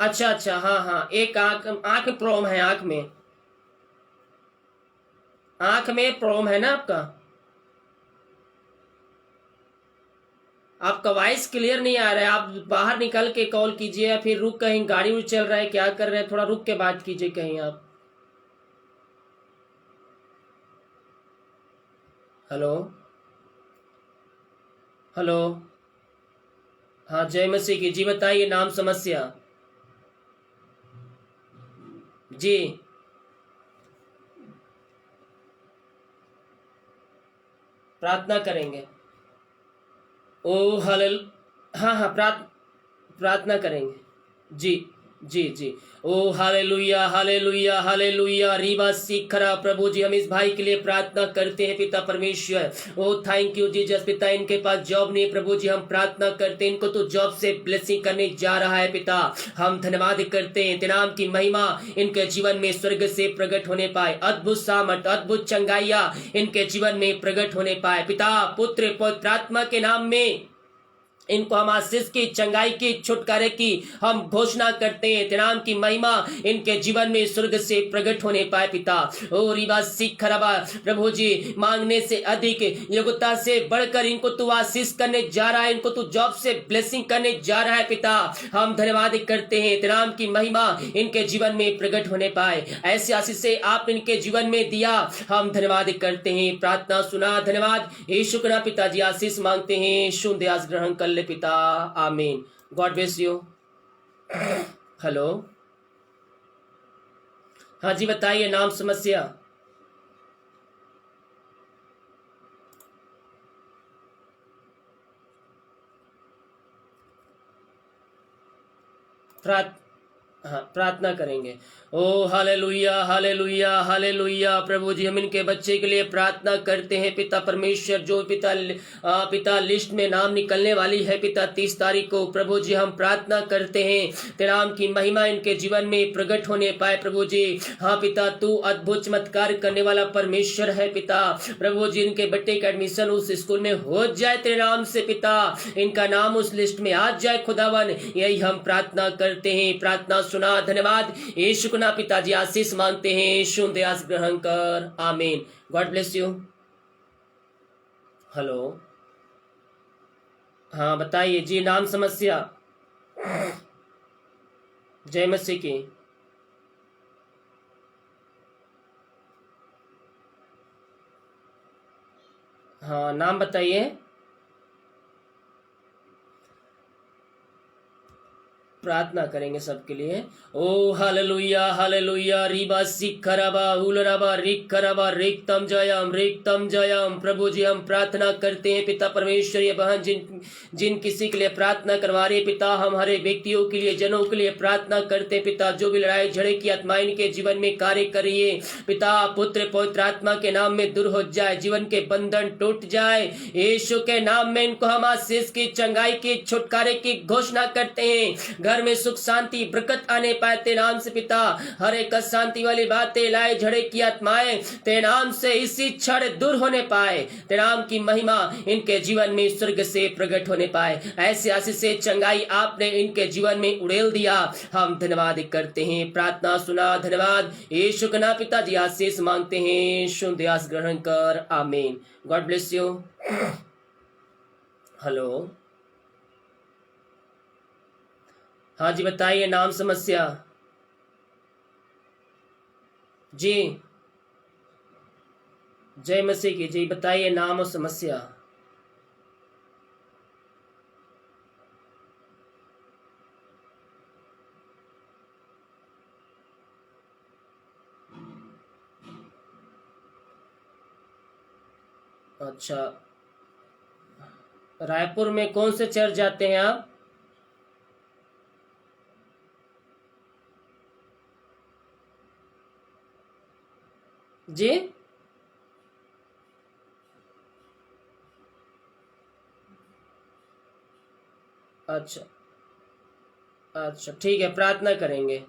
अच्छा अच्छा, हाँ हाँ, एक आंख आंख में प्रॉब्लम है। आंख में प्रॉब्लम है ना आपका? आपका वॉइस क्लियर नहीं आ रहा है। आप बाहर निकल के कॉल कीजिए या फिर रुक, कहीं गाड़ी उड़ चल रहा है, क्या कर रहे हैं, थोड़ा रुक के बात कीजिए कहीं आप। Hello hello. हाँ, जय मसीह की जी। बताइए नाम, समस्या जी। प्रार्थना करेंगे। ओ हल, हाँ हाँ, प्रार्थना करेंगे जी। जी जी। ओ हालेलुया हालेलुया हालेलुया। रीवा सीखरा। प्रभु जी, हम इस भाई के लिए प्रार्थना करते हैं पिता परमेश्वर। ओ थैंक यू जीसस। पिता, इनके पास जॉब नहीं, प्रभु जी हम प्रार्थना करते हैं इनको तो जॉब से ब्लेसिंग करने जा रहा है पिता। हम धन्यवाद करते हैं, तेरे नाम की महिमा इनके जीवन में स्वर्ग से प्रकट होने पाए। अद्भुत सामर्थ, अद्भुत चंगाइया इनके जीवन में प्रकट होने पाए पिता। पुत्र पवित्र आत्मा के नाम में इनको हम आशीष की, चंगाई की, छुटकारे की हम घोषणा करते हैं। तेरे नाम की महिमा इनके जीवन में स्वर्ग से प्रकट होने पाए पिता। ओ रिवा सीख खराबा। प्रभु जी, मांगने से अधिक, योग्यता से बढ़कर इनको तू आशीष करने जा रहा है, इनको तू जॉब से ब्लेसिंग करने जा रहा है पिता। हम धन्यवाद करते हैं, तेरे नाम की महिमा इनके जीवन में प्रकट होने पाए। ऐसी आशीष से आप इनके जीवन में दिया, हम धन्यवाद करते हैं। प्रार्थना सुना, धन्यवाद यीशु के नाम पिताजी। आशीष मांगते हैं, शुद्ध आस ग्रहण कर ले पिता। आमीन। God bless you. हेलो, हाँ जी, बताइए नाम, समस्या। प्रार्थ हाँ, प्रार्थना करेंगे। ओ हालेलुया हालेलुया हालेलुया। प्रभु जी, हम इनके बच्चे के लिए प्रार्थना करते हैं पिता परमेश्वर। जो पिता लिस्ट में नाम निकलने वाली है पिता 30 तारीख को, प्रभु जी हम प्रार्थना करते हैं तेरे नाम की महिमा इनके जीवन में प्रकट होने पाए प्रभु जी। हाँ पिता, तू अद्भुत चमत्कार करने वाला परमेश्वर है पिता। प्रभु जी, इनके बेटे का एडमिशन उस स्कूल में हो जाए तेरे नाम से पिता। इनका नाम उस लिस्ट में आ जाए खुदावन, यही हम प्रार्थना करते हैं। प्रार्थना सुना, धन्यवाद यीशु के नाम पिताजी। आशीष मांगते हैं, यीशु दयास ग्रहण कर। आमीन। God bless you. हेलो, हाँ बताइए जी, नाम, समस्या। जय मसीह की। हाँ, नाम बताइए। प्रार्थना करेंगे सबके लिए। ओ हालेलुया हालेलुया। रीबा सिखरबा उलरबा रिखरबा रिक्तम जयम। प्रभु जी, हम प्रार्थना करते हैं पिता परमेश्वर, ये बहन जिन किसी के लिए प्रार्थना करवा रहे पिता, हम हरे व्यक्तियों के लिए, जनों के लिए प्रार्थना करते हैं पिता। जो भी लड़ाई झगड़े की आत्माएं इनके जीवन में कार्य करिए पिता, पुत्र पवित्र आत्मा के नाम में दूर हो जाए, जीवन के बंधन टूट जाए यीशु के नाम में। इनको हम आशीष की, चंगाई की, छुटकारे की घोषणा करते हैं। घर में सुख शांति बरकत आने पाए तेरे नाम से पिता। हर एक अशांति वाली बातें, लाए झड़े की आत्माएं तेरे नाम से इसी क्षण दूर होने पाए। तेरे नाम की महिमा इनके जीवन में स्वर्ग से प्रकट होने पाए। ऐसे आशीष से चंगाई आपने इनके जीवन में उड़ेल दिया। हम धन्यवाद करते हैं, प्रार्थना सुना, धन्यवाद यीशु के नाम पिताजी आशीष मांगते हैं, शुद्ध आस ग्रहण कर, आमीन। God bless you. हेलो, हाँ जी बताइए, नाम समस्या जी। जय मसीह की जी, बताइए नाम और समस्या। अच्छा, रायपुर में कौन से चर्च जाते हैं आप? जी, अच्छा अच्छा, ठीक है, प्रार्थना करेंगे।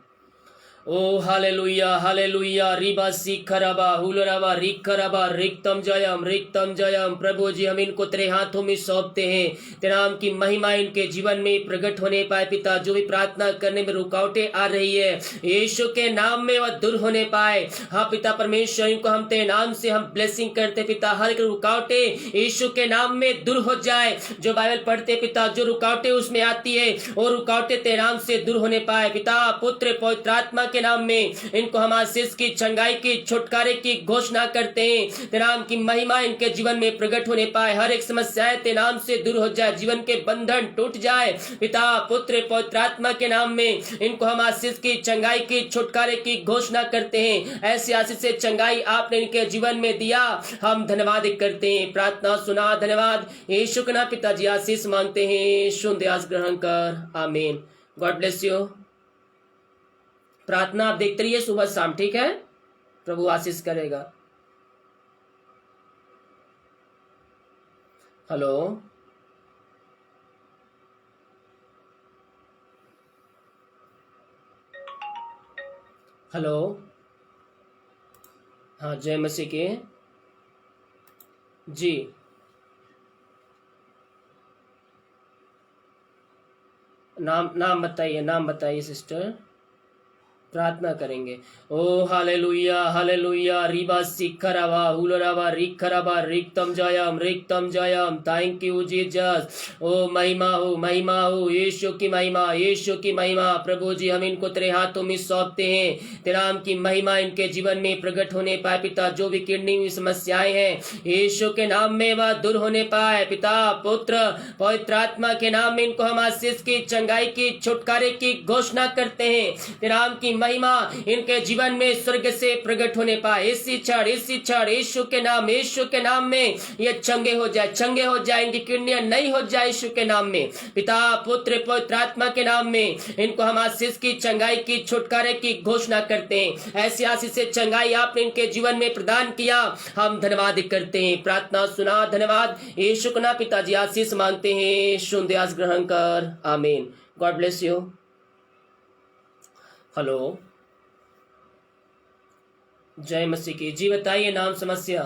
ओ हालेलुया हालेलुया, रिबा सीखरबा हुलरबा रिखरबा रिक्तम जयम। प्रभु जी, हम इनको तेरे हाथों में सौंपते हैं। तेरे नाम की महिमा इनके जीवन में प्रकट होने पाए पिता। जो भी प्रार्थना करने में रुकावटें आ रही है, यीशु के नाम में वह दूर होने पाए। हाँ पिता परमेश्वर, इनको हम तेरे नाम से हम ब्लेसिंग करते पिता। हर एक रुकावटें यीशु के नाम में दूर हो जाए। जो बाइबल पढ़ते पिता, जो रुकावटें उसमें आती है, वो रुकावटें तेरे नाम से दूर होने पाए पिता। पुत्र पवित्र आत्मा के नाम में इनको हम आशीष की, चंगाई की, छुटकारे की घोषणा करते हैं। तेरे नाम की महिमा इनके जीवन में प्रकट होने पाए। हर एक समस्याएं तेरे नाम से दूर हो जाए, जीवन के बंधन टूट जाए पिता। पुत्र पवित्र आत्मा के नाम में इनको हम आशीष की, चंगाई की, छुटकारे की घोषणा करते हैं। ऐसी आशीष से चंगाई आपने इनके जीवन में दिया, हम धन्यवाद करते हैं। प्रार्थना सुना, धन्यवाद यीशु के नाम पिताजी आशीष मांगते हैं, शुद्ध आस ग्रहण कर, आमीन। God bless you. प्रार्थना आप देखते रहिए सुबह शाम, ठीक है? प्रभु आशीष करेगा। हेलो, हेलो, हाँ जय मसीह के जी। नाम नाम बताइए, नाम बताइए सिस्टर, प्रार्थना करेंगे। ओ हालेलुया हालेलुया, रिबा सिखरबा हुलरबा रिखरबा रिक्तम जयम। Thank you Jesus. ओ महिमा हो यीशु की महिमा, यीशु की महिमा। प्रभु जी, हम इनको तेरे हाथों में सौंपते हैं। तेरे नाम की महिमा इनके जीवन में प्रकट होने पाए पिता। जो भी किडनी में समस्याएं हैं, यीशु के नाम में वह दूर होने पाए पिता। पुत्र पवित्र आत्मा के नाम में इनको हम आशीष की, चंगाई की, छुटकारे की घोषणा करते हैं। तेरे नाम की महिमा इनके जीवन में स्वर्ग से प्रकट होने पाए। इसी क्षण यीशु के नाम, यीशु के नाम में ये चंगे हो जाए, चंगे हो जाए। इनकी किडनियां नई हो जाए यीशु के नाम में पिता। पुत्र पवित्र आत्मा के नाम में इनको हम आशीष की, चंगाई की, छुटकारे की घोषणा करते हैं। ऐसी आशीष से चंगाई आपने इनके जीवन में प्रदान किया, हम धन्यवाद करते हैं। प्रार्थना सुना, धन्यवाद यीशु के नाम पिताजी आशीष मांगते हैं, शुद्ध आस ग्रहण कर, आमीन। God bless you. हेलो, जय मसीह की जी, बताइए नाम समस्या।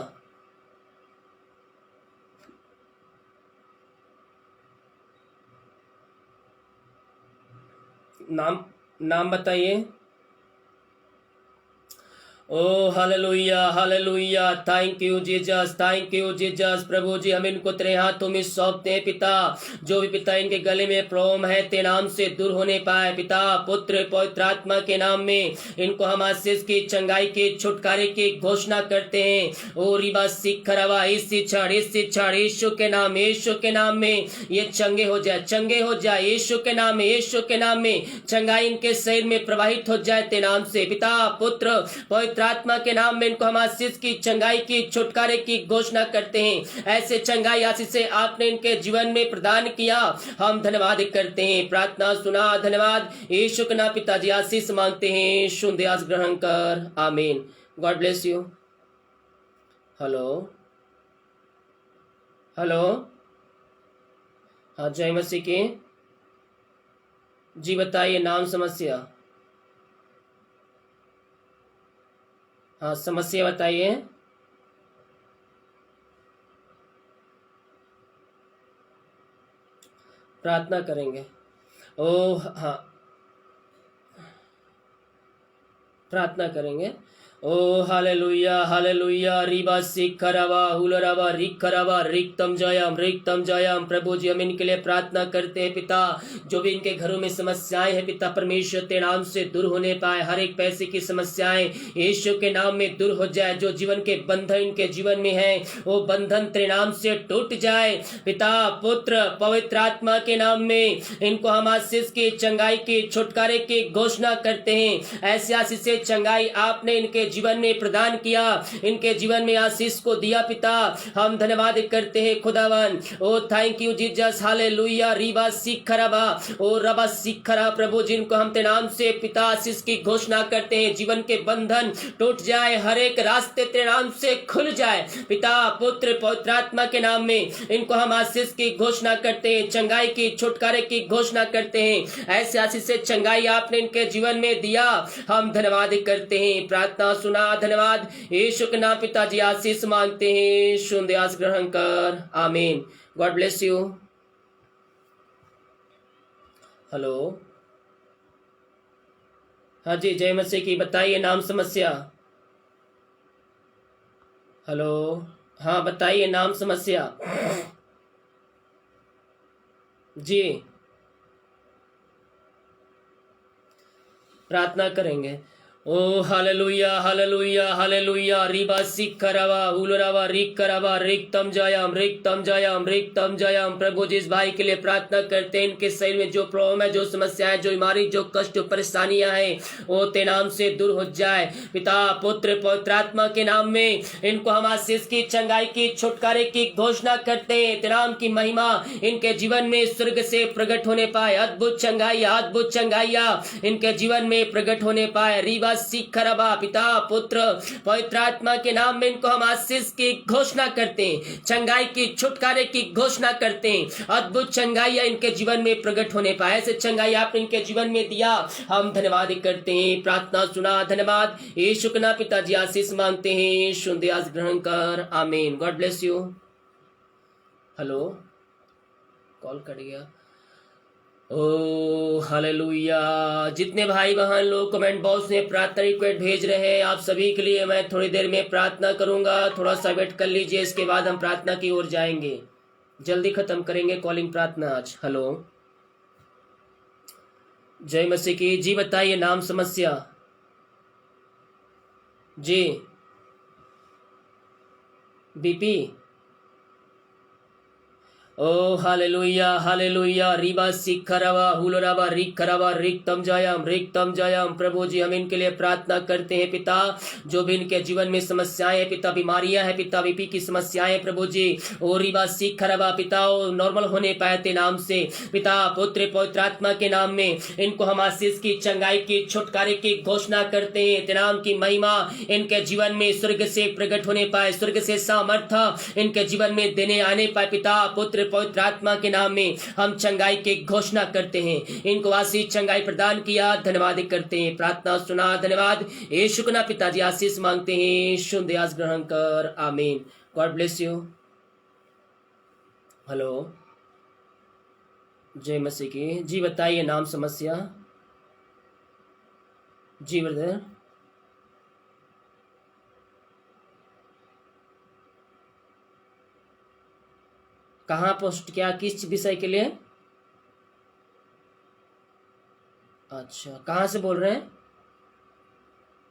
नाम नाम बताइए। ओ hallelujah hallelujah, thank you Jesus, thank you Jesus. प्रभु जी, हम इनको तेरे हाथों में सौंपते हैं पिता। जो भी पिता इनके गले में प्रॉब्लम है, तेरे नाम से दूर होने पाए पिता। पुत्र पवित्र आत्मा के नाम में इनको हम आशीष की, चंगाई की, छुटकारे की घोषणा करते हैं। ओ रिबा सिखरवा, इसी क्षण यीशु के नाम, यीशु के नाम में ये चंगे हो जाए, चंगे हो जाए यीशु के नाम में, यीशु के नाम में चंगाई इनके शरीर में प्रवाहित हो जाए तेरे नाम से पिता। पुत्र पवित्र आत्मा के नाम में इनको हम आशीष की, चंगाई की, छुटकारे की घोषणा करते हैं। ऐसे चंगाई आशीष से आपने इनके जीवन में प्रदान किया, हम धन्यवाद करते हैं। प्रार्थना सुना, धन्यवाद यीशु के नाम पिताजी आशीष मांगते हैं, शुद्ध आस ग्रहण कर, आमीन। God bless you. Hello, hello, हाँ जय मसीह की जी बताइए नाम समस्या। हाँ समस्या बताइए। प्रार्थना करेंगे। ओ हाँ प्रार्थना करेंगे। ओ हालेलुया हालेलुया रिबा सिखरवा हुलरवा रिखरवा रिक्तम जयम। प्रभु जी हम इनके लिए प्रार्थना करते हैं पिता, जो भी इनके घरों में समस्याएं हैं पिता परमेश्वर तेरे नाम से दूर होने पाए। हर एक पैसे की समस्याएं यीशु के नाम में दूर हो जाए। जो जीवन के बंधन इनके जीवन में है वो बंधन तेरे नाम से टूट जाए पिता पुत्र पवित्र आत्मा के नाम में। इनको हम आशीष की चंगाई की छुटकारे की घोषणा करते हैं। ऐसी आशीष से चंगाई आपने इनके जीवन में प्रदान किया, इनके जीवन में आशीष को दिया पिता। हम धन्यवाद करते हैं खुदावन। ओ थैंक यू जीसस हालेलुया रीबा सिखरबा ओ रबा सिखरा। प्रभु जिनको हम तेरे नाम से पिता आशीष की घोषणा करते हैं, जीवन के बंधन टूट जाए, हर एक रास्ते तेरे नाम से खुल जाए पिता पुत्र पवित्र आत्मा के नाम में। इनको हम आशीष की घोषणा करते हैं, चंगाई की छुटकारे की घोषणा करते हैं। ऐसे आशीष से चंगाई आपने इनके जीवन में दिया, हम धन्यवाद करते हैं। प्रार्थना सुना, धन्यवाद यीशु के नाम पिताजी आशीष मांगते हैं, सुन आस ग्रहण कर, आमीन। God bless you. हेलो हाँ जी जय मसीह की। बताइए नाम समस्या। हेलो हाँ बताइए नाम समस्या। जी प्रार्थना करेंगे। ओ hallelujah hallelujah hallelujah Riba सिखरवा उलरवा रिकरवा रिक्तम Jayam. प्रभु जिस भाई के लिए प्रार्थना करते हैं, इनके शरीर में जो प्रॉब्लम है, जो समस्या है, जो बीमारी, जो कष्ट परेशानियां हैं, वो ते नाम से दूर हो जाए पिता पुत्र पवित्र आत्मा के नाम में। इनको हम आशीष की चंगाई की छुटकारे की घोषणा करते हैं। तेरे नाम की महिमा इनके जीवन में स्वर्ग से प्रकट होने पाए। अद्भुत चंगाइया इनके जीवन में प्रकट होने पाए। रीबा सिखरबा पिता पुत्र पवित्र आत्मा के नाम में इनको हम आशीष की घोषणा करते हैं, चंगाई की छुटकारे की घोषणा करते हैं। अद्भुत चंगाई इनके जीवन में प्रकट होने पाए। ऐसे चंगाई आपने इनके जीवन में दिया, हम धन्यवाद करते हैं। प्रार्थना सुना, धन्यवाद यीशु के नाम पिताजी आशीष मांगते हैं, सुन दे आज ग्रहण कर, आमीन। God bless you. Hello call cut गया। ओ हालेलुया। जितने भाई बहन लोग कमेंट बॉक्स में प्रार्थना रिक्वेस्ट भेज रहे हैं, आप सभी के लिए मैं थोड़ी देर में प्रार्थना करूंगा। थोड़ा सा वेट कर लीजिए, इसके बाद हम प्रार्थना की ओर जाएंगे। जल्दी खत्म करेंगे कॉलिंग प्रार्थना आज। हेलो जय मसीह की। जी बताइए नाम समस्या। जी बीपी। ओ हालेलुया हालेलुया रीबा सिखरवा हुलरवा रिखरवा रिक्तम जयम। प्रभु जी हम इनके लिए प्रार्थना करते हैं पिता, जो भी इनके जीवन में समस्याएं हैं पिता, बीमारियां हैं पिता, बीपी की समस्याएं प्रभु जी, ओ रीबा सिखरवा पिता ओ नॉर्मल होने पाए ते नाम से पिता पुत्र पवित्र आत्मा के नाम में। इनको हम आशीष की चंगाई की छुटकारे की घोषणा करते हैं। ते नाम की महिमा इनके जीवन में स्वर्ग से प्रकट होने पाए, स्वर्ग से सामर्थ्य इनके जीवन में देने आने पाए पिता पुत्र पवित्र आत्मा के नाम में। हम चंगाई की घोषणा करते हैं, इनको आशीष चंगाई प्रदान किया, धन्यवाद करते हैं। प्रार्थना सुना, धन्यवाद यीशु के नाम पिताजी आशीष मांगते हैं, सुन दे आज ग्रहण कर, आमीन। God bless you. हेलो जय मसीह की। जी बताइए नाम समस्या। जी ब्रदर। कहाँ पोस्ट किया, किस विषय के लिए? अच्छा कहाँ से बोल रहे हैं?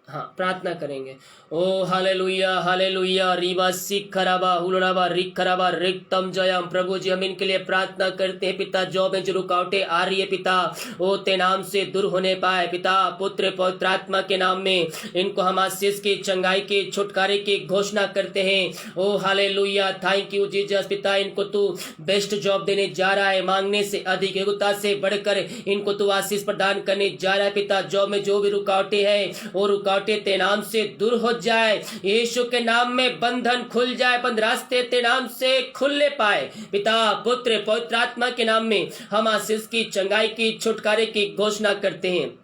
हाँ प्रार्थना करेंगे। ओ हालेलुया हालेलुया रीबा सिखरबा हुलरबा रिखरबा रिक्तम जयम। प्रभु जी हम इनके लिए प्रार्थना करते हैं पिता, जॉब में जो रुकावटें आ रही है पिता, ओ ते नाम से दूर होने पाए पिता पुत्र पवित्र आत्मा के नाम में। इनको हम आशीष की चंगाई की छुटकारे की घोषणा करते हैं। ओ हालेलुया थैंक यू जीसस पिता, इनको तू बेस्ट जॉब देने जा रहा है, मांगने से अधिक योग्यता से बढ़कर इनको तू आशीष प्रदान करने जा रहा है पिता। जॉब में जो भी रुकावटें हैं वो रुकावट रुकावटें तेरे नाम से दूर हो जाए। यीशु के नाम में बंधन खुल जाए, बंद रास्ते तेरे नाम से खुलने पाए। पिता पुत्र पवित्र आत्मा के नाम में हम आशीष की, चंगाई की, छुटकारे की घोषणा करते हैं।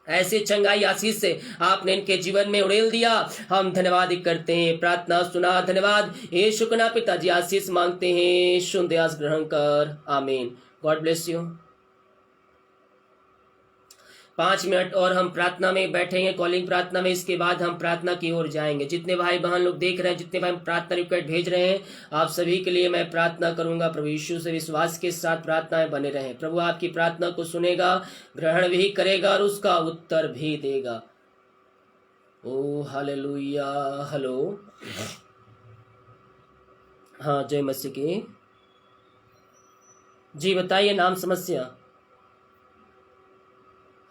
ऐसे चंगाई आशीष से आपने इनके जीवन में उड़ेल दिया, हम धन्यवाद करते हैं। प्रार्थना सुना, धन्यवाद यीशु के नाम पिताजी आशीष मांगते हैं, सुन आस ग्रहण कर, आमीन। God bless you. 5 मिनट और हम प्रार्थना में बैठेंगे, कॉलिंग प्रार्थना में। इसके बाद हम प्रार्थना की ओर जाएंगे। जितने भाई बहन लोग देख रहे हैं, जितने भाई प्रार्थना रिक्वेस्ट भेज रहे हैं, आप सभी के लिए मैं प्रार्थना करूंगा। प्रभु यीशु से विश्वास के साथ प्रार्थनाएं बने रहें। प्रभु आपकी प्रार्थना को सुनेगा, ग्रहण भी करेगा और उसका उत्तर भी देगा। ओ हालेलुया। हेलो, हाँ, जय मसीह की। जी बताइए, नाम समस्या।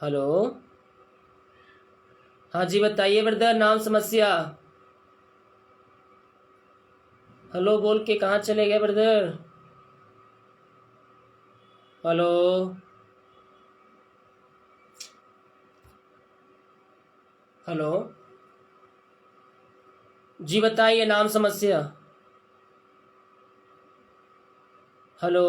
हेलो, हाँ जी बताइए ब्रदर, नाम समस्या। हेलो बोल के कहाँ चले गए ब्रदर। हेलो, हेलो, जी बताइए, नाम समस्या। हेलो,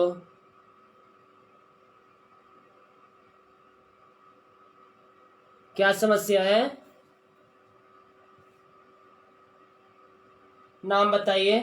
क्या समस्या है, नाम बताइए,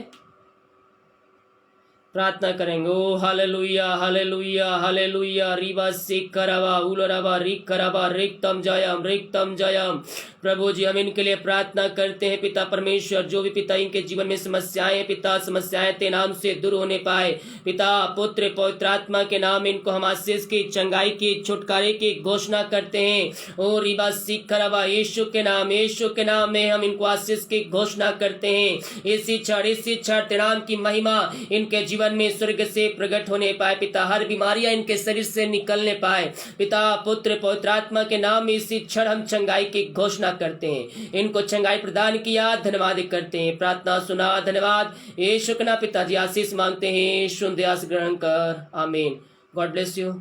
प्रार्थना करेंगे। ओ hallelujah, hallelujah, hallelujah. Riva Sikarwa उलरवा रिकरवा रिक्तम जयम, रिक्तम जयम। प्रभु जी, हम इनके लिए प्रार्थना करते हैं पिता परमेश्वर। जो भी पिता इनके जीवन में समस्याएं, पिता समस्याएं ते नाम से दूर होने पाए। पिता पुत्र पवित्र आत्मा के नाम इनको हम आशीष की, चंगाई की, छुटकारे की घोषणा करते हैं। ओ रिवा सिकरवा, यीशु के नाम, यीशु के नाम में हम इनको आशीष की घोषणा करते हैं। इसी क्षण तेरे नाम की महिमा इनके जीवन में स्वर्ग से प्रकट होने पाए। पिता, हर बीमारियां इनके शरीर से निकलने पाए। पिता पुत्र पवित्र आत्मा के नाम में इसी क्षण हम चंगाई की घोषणा करते हैं। इनको चंगाई प्रदान किया, धन्यवाद करते हैं। प्रार्थना सुना, धन्यवाद यीशु के नाम पिताजी आशीष मांगते हैं, सुन आस ग्रहण कर, आमीन। God bless you.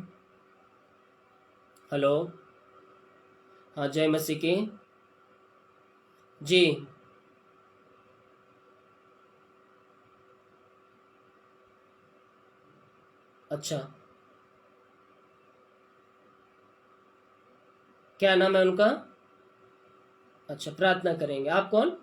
हेलो, हाँ, जय मसीह की। जी अच्छा, क्या नाम है उनका। अच्छा, प्रार्थना करेंगे। आप कौन।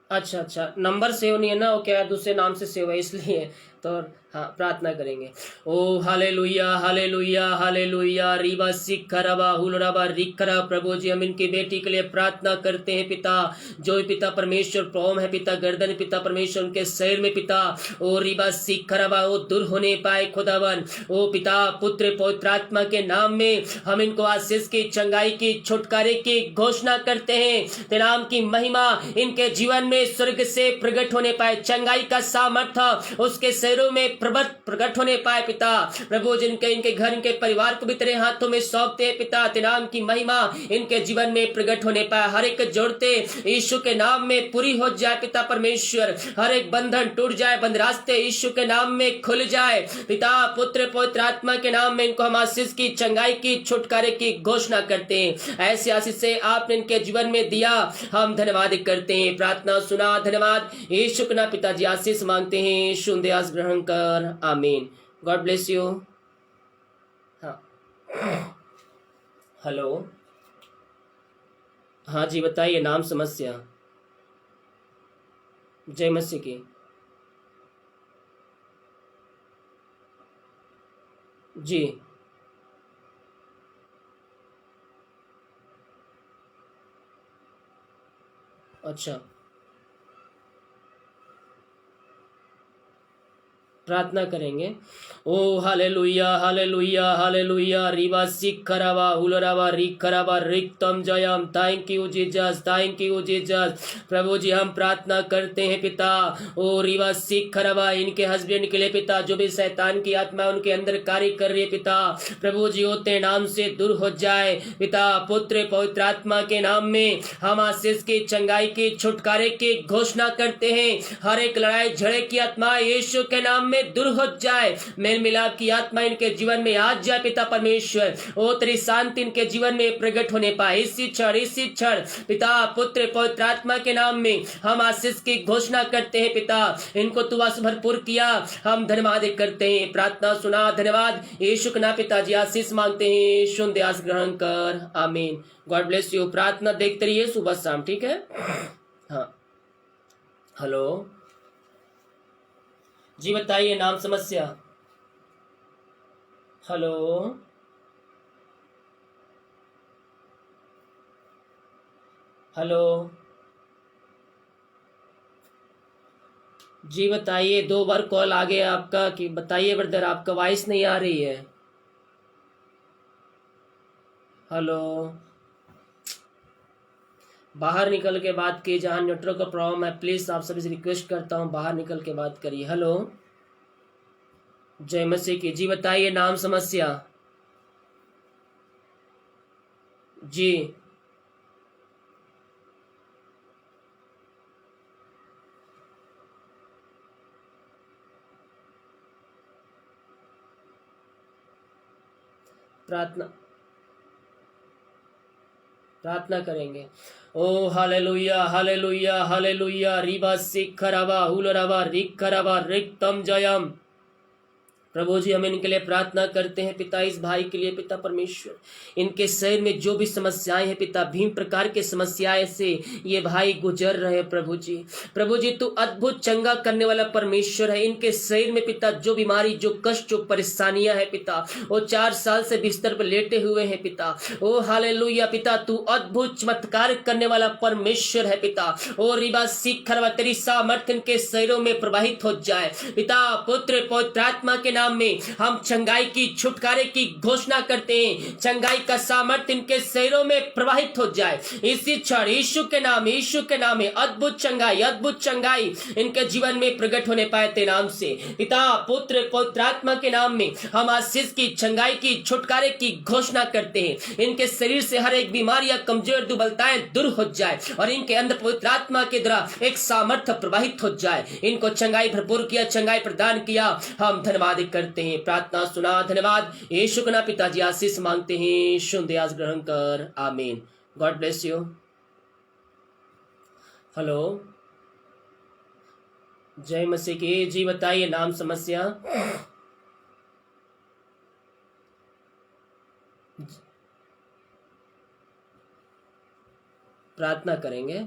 अच्छा अच्छा, नंबर सेव नहीं है ना, वो क्या दूसरे नाम से सेव है इसलिए। तो हाँ, प्रार्थना करेंगे। ओ हालेलुया, हालेलुया, हालेलुया। रिवा सिखरवा हुलरवा रिखरा। प्रभु जी, हम इनकी बेटी के लिए प्रार्थना करते हैं पिता। जो पिता परमेश्वर प्रॉब्लम है पिता, गर्दन पिता परमेश्वर उनके शरीर में पिता, ओ रिवा सिखरवा वो दूर होने पाए खुदावन। ओ पिता पुत्र पवित्र आत्मा के नाम में हम इनको आशीष की, चंगाई की, छुटकारे की घोषणा करते हैं। तेरे नाम की महिमा इनके जीवन में स्वर्ग से प्रकट होने पाए। चंगाई का सामर्थ्य उसके शरीरों में प्रकट होने पाए पिता। प्रभु जिनके इनके घर, इनके परिवार को भी तेरे हाथों में सौंपते हैं पिता। तेरे नाम की महिमा इनके जीवन में प्रकट होने पाए। हर एक जोड़ते यीशु के नाम में पूरी हो जाए पिता परमेश्वर। हर एक बंधन टूट जाए, बंद रास्ते यीशु के नाम में खुल जाए पिता पुत्र पवित्र आत्मा के नाम में इनको हम आशीष की, चंगाई की, छुटकारे की घोषणा करते हैं। ऐसे आशीष से आपने इनके जीवन में दिया, हम धन्यवाद करते हैं। प्रार्थना सुना, धन्यवाद यीशु के नाम पिताजी आशीष मांगते हैं, सुन आस ग्रहण कर, आमीन। God bless you. हाँ, हेलो, हाँ जी बताइए, नाम समस्या। जय मसीह की। जी अच्छा, प्रार्थना करेंगे। ओ हालेलुया, हालेलुया, हालेलुया। रिवा सिखरवा हुलरवा रिखरवा रिक्तम जयम। Thank you Jesus, thank you Jesus. प्रभु जी, हम प्रार्थना करते हैं पिता। ओ रिवा सिखरवा, इनके हस्बैंड के लिए पिता, जो भी शैतान की आत्मा उनके अंदर कार्य कर रही है पिता, प्रभु जी होते नाम से दूर हो जाए पिता। पुत्र पवित्र आत्मा के नाम में हम आशीष की, चंगाई की, छुटकारे की घोषणा करते हैं। हर एक लड़ाई झगड़े की आत्मा यीशु के नाम में दूर हो जाए। मेल मिलाप की आत्मा इनके जीवन में आ जाए पिता परमेश्वर। ओ तेरी शांति इनके जीवन में प्रकट होने पाए इसी क्षण पिता पुत्र पवित्र आत्मा के नाम में हम आशीष की घोषणा करते हैं। पिता इनको तू आशीष भरपूर किया, हम धन्यवाद करते हैं। प्रार्थना सुना, धन्यवाद यीशु के नाम पिताजी आशीष मांगते हैं, सुन आस ग्रहण कर, आमीन। God bless you. प्रार्थना देखते रहिए सुबह शाम, ठीक है। हाँ हेलो जी, बताइए नाम समस्या। हेलो हेलो जी बताइए, 2 बार कॉल आ गया आपका कि बताइए ब्रदर, आपका वॉइस नहीं आ रही है। हेलो, बाहर निकल के बात कीजिए, जहाँ नेटवर्क का प्रॉब्लम है प्लीज़ आप सभी से रिक्वेस्ट करता हूँ बाहर निकल के बात करिए। हेलो, जय मसीह की। जी बताइए नाम समस्या। जी प्रार्थना प्रार्थना करेंगे। ओ हालेलुया हालेलुया हालेलुया। रिबा सिखरबा हुलरबा रिखरबा रिक्तम जयम। प्रभु जी, हम इनके लिए प्रार्थना करते हैं पिता, इस भाई के लिए पिता परमेश्वर, इनके शरीर में जो भी समस्याएं हैं पिता, भीम प्रकार के समस्याएं से ये भाई गुजर रहे हैं प्रभु जी। प्रभु जी, तू अद्भुत चंगा करने वाला परमेश्वर है। इनके शरीर में पिता जो बीमारी, जो कष्ट, जो परेशानियां हैं पिता, वो 4 साल से बिस्तर पर लेटे हुए हैं पिता। ओ हालेलुया पिता, तू अद्भुत चमत्कार करने वाला परमेश्वर है पिता। ओ रिबा सीखर तेरी सामर्थ्य इनके शरीरों में प्रवाहित हो जाए पिता। पुत्र पवित्र आत्मा के नाम में हम चंगाई की, छुटकारे की घोषणा करते हैं। चंगाई का सामर्थ्य इनके शरीरों में प्रवाहित हो जाए इसी क्षण, यीशु के नाम, यीशु के नाम में अद्भुत चंगाई, अद्भुत चंगाई इनके जीवन में प्रकट होने पाए तेरे नाम से पिता। पुत्र पवित्र आत्मा के नाम में हम आशीष की, चंगाई की, छुटकारे की घोषणा करते हैं। इनके शरीर से हर एक बीमारी या कमजोर दुर्बलताएं दूर हो जाए और इनके अंदर पवित्र आत्मा के द्वारा एक सामर्थ्य प्रवाहित हो जाए। इनको चंगाई भरपूर किया, चंगाई प्रदान किया, हम धन्यवाद करते हैं। प्रार्थना सुना, धन्यवाद यीशु के नाम पिताजी आशीष मांगते हैं, सुन दयास ग्रहण कर, आमीन। God bless you. हेलो, जय मसीह की। जी बताइए नाम समस्या। प्रार्थना करेंगे।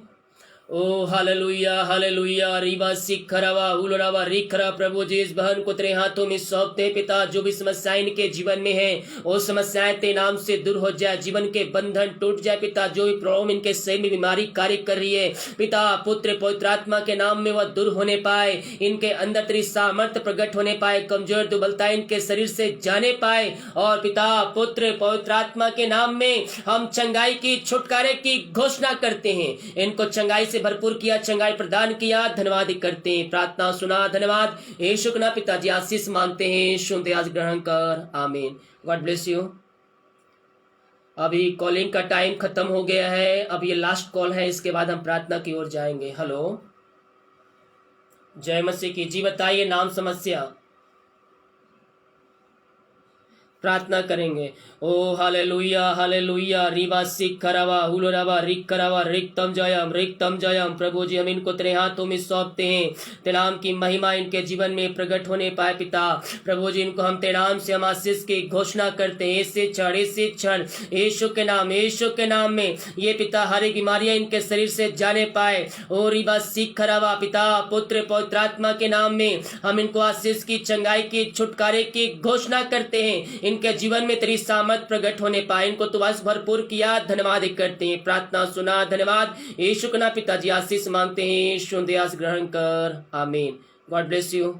ओ हालेलुया हालेलुया। रिबा सिखरवा उलरवा रिखरा। प्रभु जी, इस बहन को तेरे हाथों में सौंपते हैं पिता। जो भी समस्याएं इनके जीवन में है, वो समस्याएं तेरे नाम से दूर हो जाए, जीवन के बंधन टूट जाए पिता। जो भी प्रॉब्लम इनके शरीर में बीमारी कार्य कर रही है पिता, पुत्र पवित्र आत्मा के नाम में वह दूर होने पाए। इनके अंदर तेरी सामर्थ्य प्रकट होने पाए, कमजोर दुर्बलता इनके शरीर से जाने पाए। और पिता पुत्र पवित्र आत्मा के नाम में हम चंगाई की, छुटकारे की घोषणा करते हैं। इनको चंगाई से भरपूर किया, चंगाई प्रदान किया, धन्यवाद करते हैं। प्रार्थना सुना, धन्यवाद यीशु के नाम पिताजी आशीष मांगते हैं, सुनते आज ग्रहण कर, आमीन। God bless you. अभी कॉलिंग का टाइम खत्म हो गया है, अब ये लास्ट कॉल है, इसके बाद हम प्रार्थना की ओर जाएंगे। हेलो, जय मसीह की। जी बताइए नाम समस्या। प्रार्थना करेंगे। ओ हालेलुया हालेलुया। रिबा सिखरवा हुलरवा रिखरवा रिक्तम जयम। प्रभु जी, हम इनको तेरे हाथों में सौंपते हैं। तेरे नाम की महिमा इनके जीवन में प्रकट होने पाए पिता। प्रभु जी, इनको हम तेरे नाम से हम आशीष की घोषणा करते हैं। इसी क्षण यीशु के नाम, यीशु के नाम में ये पिता हर एक बीमारियां इनके शरीर से जाने पाए। ओ रिबा सिखरवा पिता, पुत्र पवित्र आत्मा के नाम में हम इनको आशीष की, चंगाई की, छुटकारे की घोषणा करते हैं। इनके जीवन में तेरी सामर्थ प्रकट होने पाए, इनको तू आज भरपूर किया, धन्यवाद करते हैं। प्रार्थना सुना, धन्यवाद यीशु के नाम पिताजी आशीष मांगते हैं, सुन आस ग्रहण कर, आमीन। God bless you.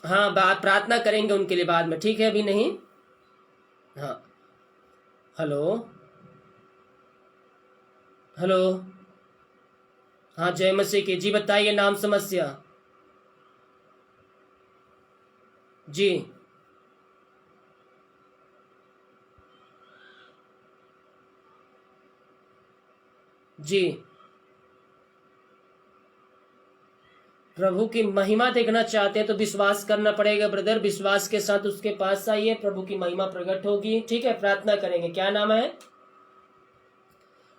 हाँ, बात प्रार्थना करेंगे उनके लिए बाद में, ठीक है, अभी नहीं। हाँ हेलो हेलो। हाँ जय मसीह की। जी बताइए नाम समस्या। जी जी प्रभु की महिमा देखना चाहते हैं तो विश्वास करना पड़ेगा ब्रदर। विश्वास के साथ उसके पास आइए, प्रभु की महिमा प्रकट होगी। ठीक है, प्रार्थना करेंगे। क्या नाम है?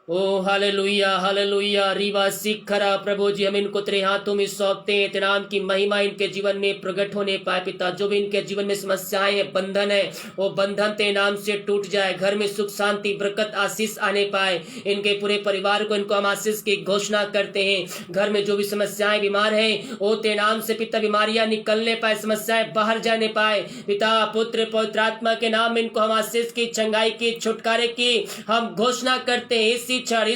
ओ हालेलुया हालेलुया रीवा सिखरा। प्रभु जी हम इनको तेरे हाथों में सौंपते हैं। तेरे नाम की महिमा इनके जीवन में प्रकट होने पाए पिता। जो भी इनके जीवन में समस्याएं हैं, बंधन है, वो बंधन तेरे नाम से टूट जाए। घर में सुख शांति बरकत आशीष आने पाए। इनके पूरे परिवार को इनको हम आशीष की घोषणा करते हैं। घर में जो भी समस्याएं, बीमार है, वो तेरे नाम से पिता बीमारियां निकलने पाए, समस्याएं बाहर जाने पाए पिता। पुत्र पवित्र आत्मा के नाम में इनको हम आशीष की, चंगाई की, छुटकारे की हम घोषणा करते हैं। इसी क्षण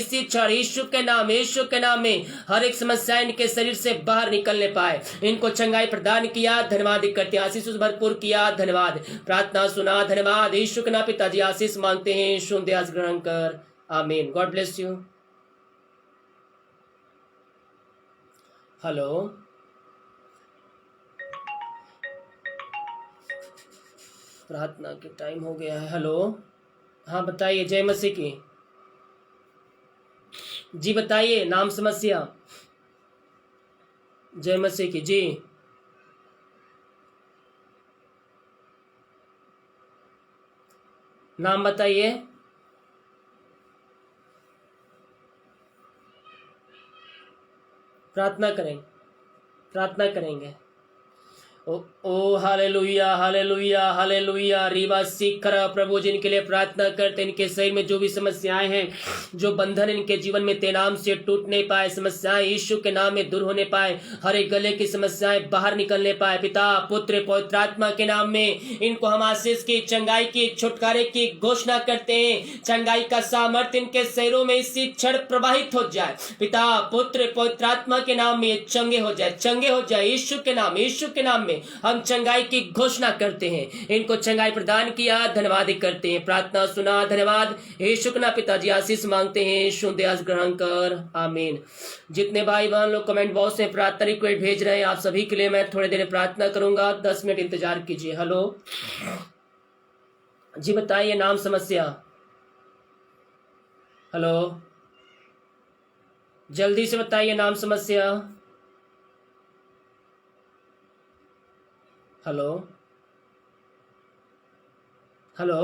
यीशु के नाम, यीशु के नाम में हर एक समस्या इनके शरीर से बाहर निकलने पाए। इनको चंगाई प्रदान किया, धन्यवाद करते हैं। आशीष भरपूर किया, धन्यवाद। प्रार्थना सुना, धन्यवाद। यीशु के नाम पिताजी आशीष मांगते हैं, यीशु दयास ग्रहण कर, आमीन। God bless you. हेलो, प्रार्थना के टाइम हो गया है। हेलो, हाँ बताइए। जय मसीह की। जी बताइए, नाम समस्या। जय मसीह की जी। नाम बताइए। प्रार्थना करेंगे, प्रार्थना करेंगे। ओ हालेलुया हालेलुया हालेलुया रीवा सीखरा। प्रभु जी इनके लिए प्रार्थना करते, इनके शरीर में जो भी समस्याएं हैं, जो बंधन इनके जीवन में तेरे नाम से टूट नहीं पाए, समस्याएं यीशु के नाम में दूर होने पाए। हर एक गले की समस्याएं बाहर निकलने पाए पिता। पुत्र पवित्र आत्मा के नाम में इनको हम आशीष की, चंगाई की, छुटकारे की घोषणा करते हैं। चंगाई का सामर्थ्य इनके शरीरों में इसी क्षण प्रवाहित हो जाए पिता। पुत्र पवित्र आत्मा के नाम में चंगे हो जाए, चंगे हो जाए। यीशु के नाम, यीशु के नाम में हम चंगाई की घोषणा करते हैं। इनको चंगाई प्रदान किया, धन्यवाद करते हैं। प्रार्थना सुना, धन्यवाद। यीशु के नाम पिताजी आशीष मांगते हैं, यीशु दयास ग्रहण कर, आमीन। जितने भाई बहन लोग कमेंट बॉक्स में प्रार्थना रिक्वेस्ट भेज रहे हैं, आप सभी के लिए मैं थोड़ी देर प्रार्थना करूंगा। 10 मिनट इंतजार कीजिए। हेलो जी बताइए, नाम समस्या। हेलो, जल्दी से बताइए नाम समस्या। Hello, hello,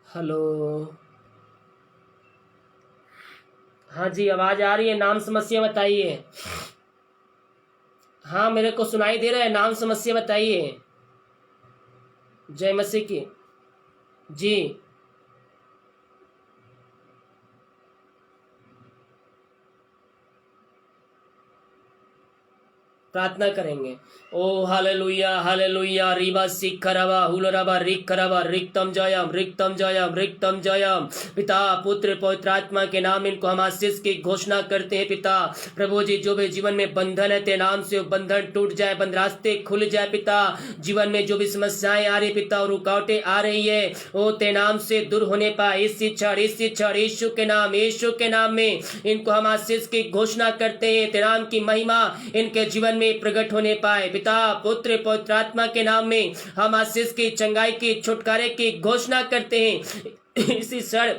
hello. हाँ जी, आवाज आ रही है। नाम समस्या बताइए। हाँ मेरे को सुनाई दे रहा है। नाम समस्या बताइए। जय मसीह की जी। प्रार्थना करेंगे। ओ हालेलुया हालेलुया रीवा सिखरवा हुलरवा रिखरवा रिक्तम जयम रिक्तम जयम रिक्तम जयम। पिता पुत्र पवित्र आत्मा के नाम इनको हम आशीष की घोषणा करते हैं पिता। प्रभु जी जो भी जीवन में बंधन है, तेरे नाम से बंधन टूट जाए, बंद रास्ते खुल जाए पिता। जीवन में जो भी समस्याएं आ रही पिता और रुकावटें आ रही है, वो तेरे नाम से दूर होने पाए। इसी क्षण यीशु के नाम, यीशु के नाम में इनको हम आशीष की घोषणा करते हैं। तेरे नाम की महिमा इनके जीवन में प्रकट होने पाए पिता। पुत्र पवित्र आत्मा के नाम में हम आशीष की, चंगाई की, छुटकारे की घोषणा करते हैं। इसी क्षण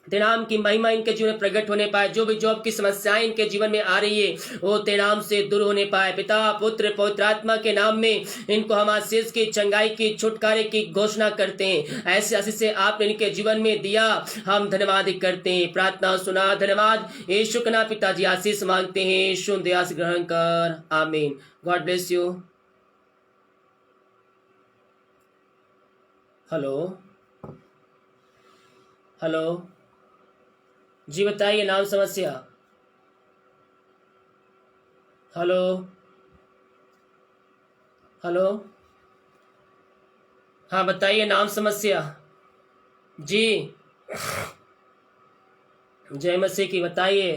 तेरे नाम की महिमा इनके जीवन में प्रकट होने पाए। जो भी जॉब की समस्याएं इनके जीवन में आ रही है, वो तेरे नाम से दूर होने पाए पिता। पुत्र पवित्र आत्मा के नाम में इनको हम आशीष की, चंगाई की, छुटकारे की घोषणा करते हैं। ऐसे आशीष से आपने इनके जीवन में दिया, हम धन्यवाद करते हैं। प्रार्थना सुना, धन्यवाद। यीशु के नाम पिताजी आशीष मांगते हैं, यीशु दयास ग्रहण कर, आमीन। God bless you. Hello, hello जी बताइए, नाम समस्या। हेलो, हेलो, हाँ बताइए, नाम समस्या जी। जय मसीह की, बताइए।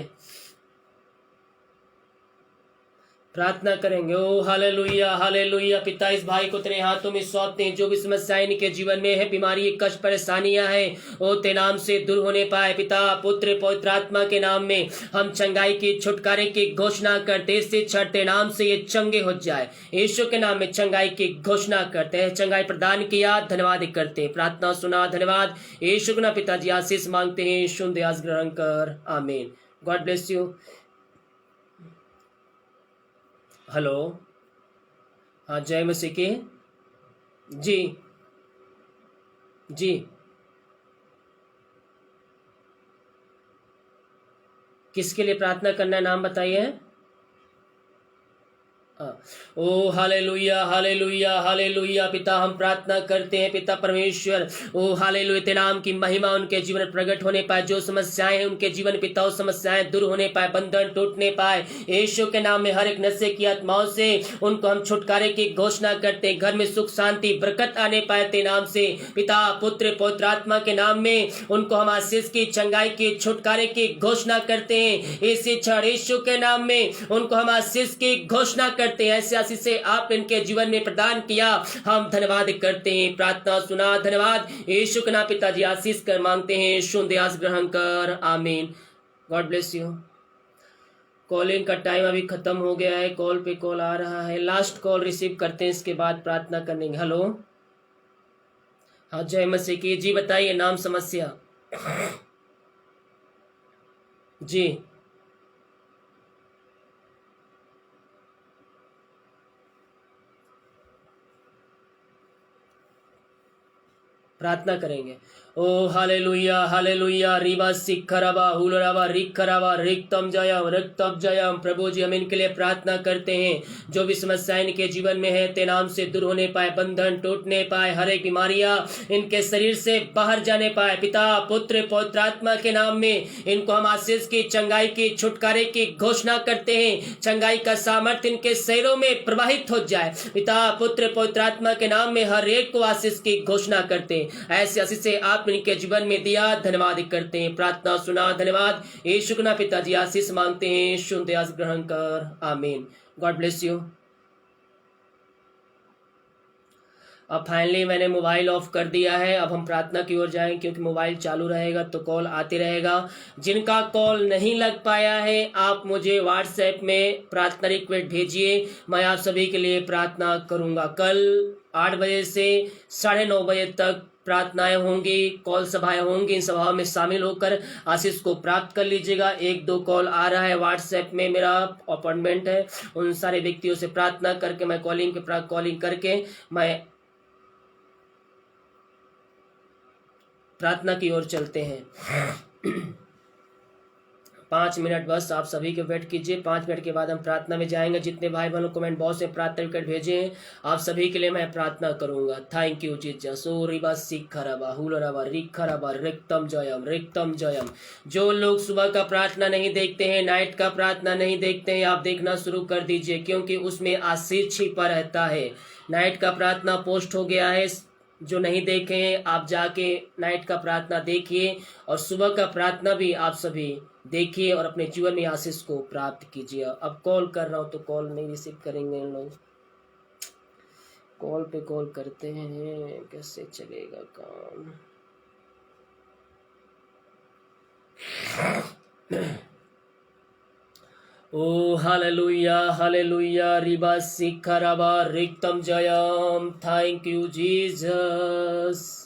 प्रार्थना करेंगे। ओ हालेलुया हालेलुया। पिता, इस भाई को तेरे हाथों में सौंपते हैं। जो भी समस्याएं इनके जीवन में है, बीमारी, कष्ट, परेशानियां हैं, ओ तेरे नाम से दूर होने पाए। पिता, पुत्र, पवित्र आत्मा के नाम में हम चंगाई की, छुटकारे की घोषणा करते, इससे छठे नाम से ये चंगे हो जाए। यीशु के नाम में चंगाई की घोषणा करते हैं। चंगाई प्रदान किया, धन्यवाद करते हैं। प्रार्थना सुना, धन्यवाद। यीशु के नाम पिताजी आशीष मांगते हैं। सुन दयास ग्रहण कर, आमीन। God bless you. हेलो। हाँ, जय मसीह की। जी जी। किसके लिए प्रार्थना करना है, नाम बताइए। ओ हालेलुया हालेलुया हालेलुया। पिता, हम प्रार्थना करते हैं पिता परमेश्वर, ओ हालेलुया, तेरे नाम की महिमा उनके जीवन में प्रकट होने पाए। जो समस्याएं हैं उनके जीवन, पिता, उस समस्याएं दूर होने पाए, बंधन टूटने पाए। यीशु के नाम में हर एक नशे की आत्माओं से उनको हम छुटकारे की घोषणा करते हैं। घर में सुख शांति बरकत आने पाए तेरे नाम से। पिता, पुत्र, पवित्र आत्मा के नाम में उनको हम आशीष की, चंगाई की, छुटकारे की घोषणा करते हैं। इसी क्षण यीशु के नाम में उनको हम आशीष की घोषणा करते हैं। ऐसे आशीष से आप इनके जीवन में प्रदान किया, हम धन्यवाद करते हैं। प्रार्थना सुना, धन्यवाद। यीशु के नाम पिताजी आशीष कर मांगते हैं। सुन आस ग्रहण कर, आमीन। God bless you. कॉलिंग का टाइम अभी खत्म हो गया है। कॉल पे कॉल आ रहा है, लास्ट कॉल रिसीव करते हैं, इसके बाद प्रार्थना करेंगे। हेलो। हाँ, जय मसीह की। जी बताइए, नाम, समस्या। जी। प्रार्थना करेंगे। ओ हालेलुया हालेलुया। रिवा सिखरवा हुलरवा रिखरवा रिक्तम जयम रिक्तम जयम। प्रभु जी, हम इनके लिए प्रार्थना करते हैं। जो भी समस्याएं इनके जीवन में है, तेरे नाम से दूर होने पाए, बंधन टूटने पाए, हर एक बीमारियां इनके शरीर से बाहर जाने पाए। पिता, पुत्र, पवित्र आत्मा के नाम में इनको हम आशीष की, चंगाई की, छुटकारे की घोषणा करते हैं। चंगाई का सामर्थ्य इनके शरीरों में प्रवाहित हो जाए। पिता, पुत्र, पवित्र आत्मा के नाम में हर एक को आशीष की घोषणा करते हैं। ऐसे आशीष से आप इनके जीवन में दिया, धन्यवाद करते हैं। प्रार्थना सुना, धन्यवाद। यीशु के नाम पिताजी आशीष मांगते हैं। सुन दयास ग्रहण कर, आमीन। God bless you. अब फाइनली मैंने मोबाइल ऑफ कर दिया है। अब हम प्रार्थना की ओर जाएं, क्योंकि मोबाइल चालू रहेगा तो कॉल आते रहेगा। जिनका कॉल नहीं लग पाया है, आप मुझे व्हाट्सएप में प्रार्थना रिक्वेस्ट भेजिए, मैं आप सभी के लिए प्रार्थना करूंगा। कल 8 बजे से 9:30 बजे तक प्रार्थनाएं होंगी, कॉल सभाएं होंगी। इन सभाओं में शामिल होकर आशीष को प्राप्त कर लीजिएगा। 1-2 कॉल आ रहा है व्हाट्सएप में, मेरा अपॉइंटमेंट है। उन सारे व्यक्तियों से प्रार्थना करके मैं कॉलिंग करके मैं प्रार्थना की ओर चलते हैं। 5 मिनट बस आप सभी के वेट कीजिए। 5 मिनट के बाद हम प्रार्थना में जाएंगे। जितने भाई बहनों कमेंट बॉक्स में प्रार्थना विकेट भेजे हैं, आप सभी के लिए मैं प्रार्थना करूंगा। Thank you Jesus. ओ रिबा सिखरबा हुलरबा रिखरबा रिक्तम जयम रिक्तम जयम। जो लोग सुबह का प्रार्थना नहीं देखते हैं, नाइट का प्रार्थना नहीं देखते हैं, आप देखना शुरू कर दीजिए, क्योंकि उसमें आशीष छिपा रहता है। नाइट का प्रार्थना पोस्ट हो गया है, जो नहीं देखे हैं आप जाके नाइट का प्रार्थना देखिए, और सुबह का प्रार्थना भी आप सभी देखिए और अपने जीवन में आशीष को प्राप्त कीजिए। अब कॉल कर रहा हूं तो कॉल नहीं रिसीव करेंगे इन लोग। कॉल पे कॉल करते हैं, कैसे चलेगा काम। ओ हालेलुया हालेलुया। रिबा सिखरबा रिक्तम जयम। Thank you Jesus.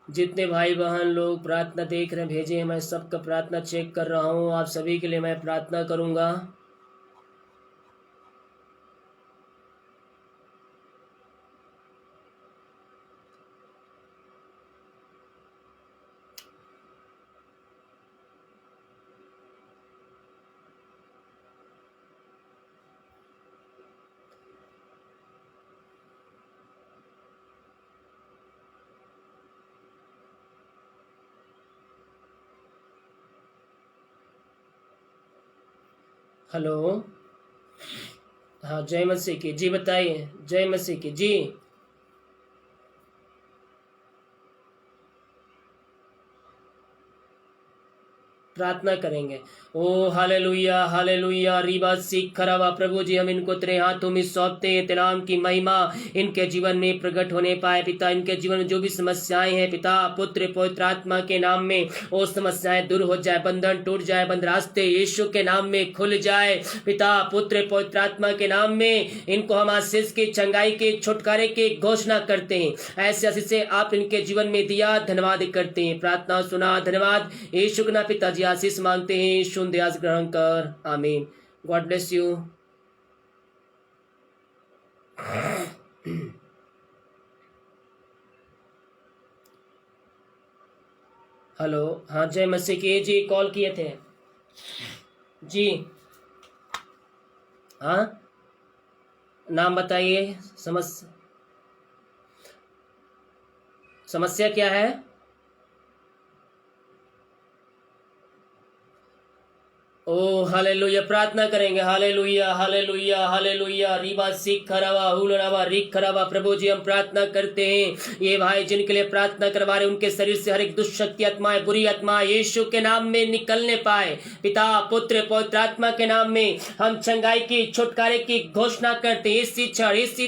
जितने भाई बहन लोग प्रार्थना देख रहे हैं भेजे हैं, मैं सबका प्रार्थना चेक कर रहा हूँ। आप सभी के लिए मैं प्रार्थना करूँगा। हेलो। हाँ, जय मसीह की। जी बताइए। जय मसीह की। जी। प्रार्थना करेंगे। ओ हालेलुया हालेलुया रीबा सीख खराबा। प्रभु जी हम इनको तेरे हाथों में सौंपते हैं। तेरे नाम की महिमा इनके जीवन में प्रकट होने पाए पिता। इनके जीवन में जो भी समस्याएं हैं पिता, पुत्र पवित्र आत्मा के नाम में वो समस्याएं दूर हो जाए, बंधन टूट जाए, बंद रास्ते यीशु के नाम में खुल जाए पिता। पुत्र पवित्र आत्मा के नाम में इनको हम आशीष की, चंगाई के, छुटकारे की घोषणा करते हैं। ऐसे आशीष से आप इनके जीवन में दिया, धन्यवाद करते हैं। प्रार्थना सुना, धन्यवाद यीशु के नाम पिताजी आशीष मांगते हैं। शून्य आज ग्रहण कर, आमीन। God bless you. हेलो, हाँ जय मसीह की जी। कॉल किए थे जी। हाँ नाम बताइए। समस्या क्या है? ओ हालेलुया। प्रार्थना करेंगे। हालेलुया हालेलुया हालेलुया रीबा सीख खराबा हुलराबा रिक खराबा। प्रभु जी हम प्रार्थना करते हैं ये भाई जिनके लिए प्रार्थना करवा रहे, उनके शरीर से हर एक दुष्शक्ति आत्माएं, बुरी आत्मा यीशु के नाम में निकलने पाए पिता। पुत्र पवित्र आत्मा के नाम में हम चंगाई की, छुटकारे की घोषणा करते हैं। इसी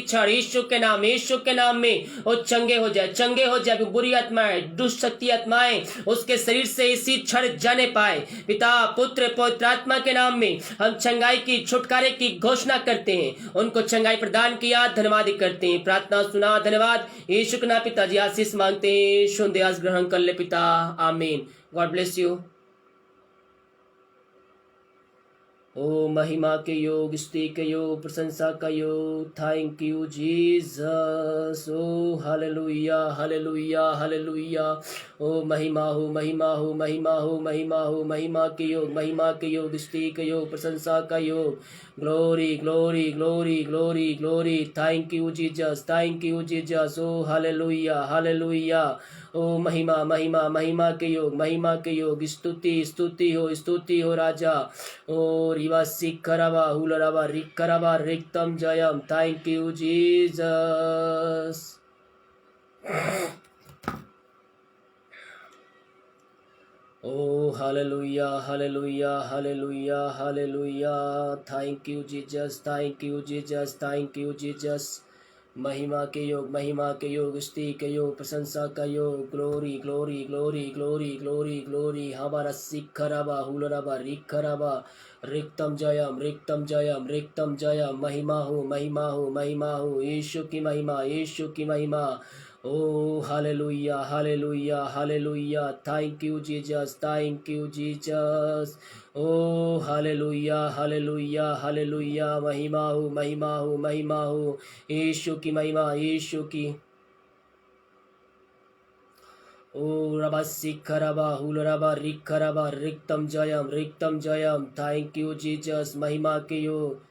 क्षण यीशु के नाम, यीशु के नाम में वो चंगे हो जाए, चंगे हो जाए। बुरी आत्माएं, दुष्शक्ति आत्माएं उसके शरीर से इसी क्षण जाने पाए पिता। पुत्र पवित्र आत्मा के नाम में हम चंगाई की, छुटकारे की घोषणा करते हैं। उनको चंगाई प्रदान किया, धन्यवाद करते हैं। प्रार्थना सुना, धन्यवाद यीशु के नाम पिताजी आशीष मांगते हैं। शून्य आज ग्रहण कर ले पिता, आमीन। God bless you. ओ महिमा के योग, स्तुति के योग, प्रशंसा का योग। Thank you Jesus. O hallelujah hallelujah hallelujah. ओ महिमा हो महिमा हो महिमा हो महिमा हो। महिमा के योग, महिमा के योग, स्तुति के योग, प्रशंसा का योग। Glory glory glory glory glory. Thank you Jesus, thank you Jesus. O hallelujah hallelujah. ओ महिमा महिमा महिमा के योग, महिमा के योग। स्तुति स्तुति हो राजा। ओ रिवा सिख खराबा हुलराबा रिक खराबा रिक्तम जयम। Thank you Jesus. O hallelujah hallelujah hallelujah hallelujah. Thank you Jesus, thank you Jesus, thank you Jesus. महिमा के योग, महिमा के योग, स्तुति के योग, प्रशंसा का योग। Glory glory glory glory glory glory. हमारा सिख खराबा हुलराबा रिक खराबा रिक्तम जयम, रिक्तम जयम, रिक्तम जयम। महिमा हो महिमा हो महिमा हो। यीशु की महिमा, यीशु की महिमा। ओ hallelujah hallelujah hallelujah. Thank you Jesus, thank you Jesus. O hallelujah hallelujah hallelujah. महिमा हो महिमा हो महिमा हो। यीशु की महिमा, यीशु की। ओ रबा सिख खराबा हुलराबा रिक खराबा रिक्तम जयम, रिक्तम जयम। Thank you Jesus. महिमा के योग।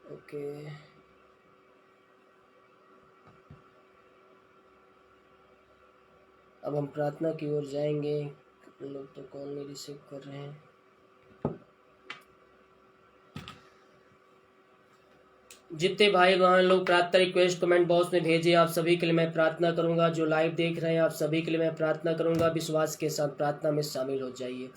ओके अब हम प्रार्थना की ओर जाएंगे। लोग तो कॉल नहीं रिसीव कर रहे हैं। जितने भाई बहन लोग प्रार्थना रिक्वेस्ट कमेंट बॉक्स में भेजे, आप सभी के लिए मैं प्रार्थना करूंगा। जो लाइव देख रहे हैं आप सभी के लिए मैं प्रार्थना करूंगा। विश्वास के साथ प्रार्थना में शामिल हो जाइए।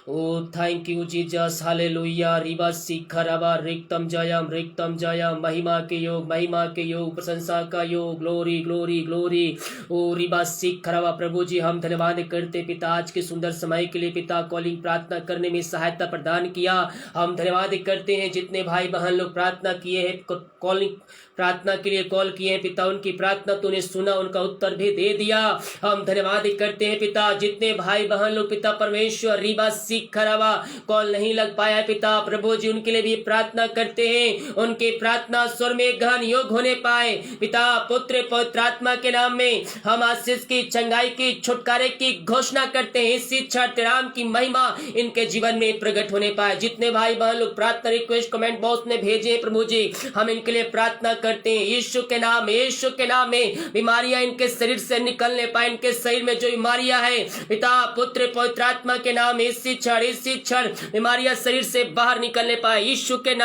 ओ थैंक यू जीसस। हालेलुया रिबा सीखा रबा रिक्तम जयम, रिक्तम जयम। महिमा के योग, महिमा के योग, प्रशंसा का योग। Glory glory glory. ओ रिबा सीखा रबा। प्रभु जी हम धन्यवाद करते पिता आज के सुंदर समय के लिए पिता। कॉलिंग प्रार्थना करने में सहायता प्रदान किया, हम धन्यवाद करते हैं। जितने भाई बहन लोग प्रार्थना किए हैं, कॉलिंग प्रार्थना के लिए कॉल किए हैं पिता, उनकी प्रार्थना तूने सुना, उनका उत्तर भी दे दिया। हम धन्यवाद करते हैं पिता। जितने भाई बहन लोग पिता परमेश्वर रीबा सीख खराबा कॉल नहीं लग पाया पिता, प्रभु जी उनके लिए भी प्रार्थना करते हैं। उनकी प्रार्थना स्वर में गहन योग होने पाए पिता। पुत्र पवित्र आत्मा के नाम में हम आशीष की, चंगाई की, छुटकारे की घोषणा करते हैं। इसी क्षण राम की महिमा इनके जीवन में प्रकट होने पाए। जितने भाई बहन लोग प्रार्थना रिक्वेस्ट कमेंट बॉक्स में भेजे प्रभु जी, हम इनके लिए प्रार्थना करते हैं यीशु के नाम में बीमारियां इनके शरीर से निकलने पाए। इनके शरीर में जो बीमारियां है पिता पुत्र पवित्र आत्मा के नाम इसी क्षण बीमारियां शरीर से बाहर निकलने पाए यीशु के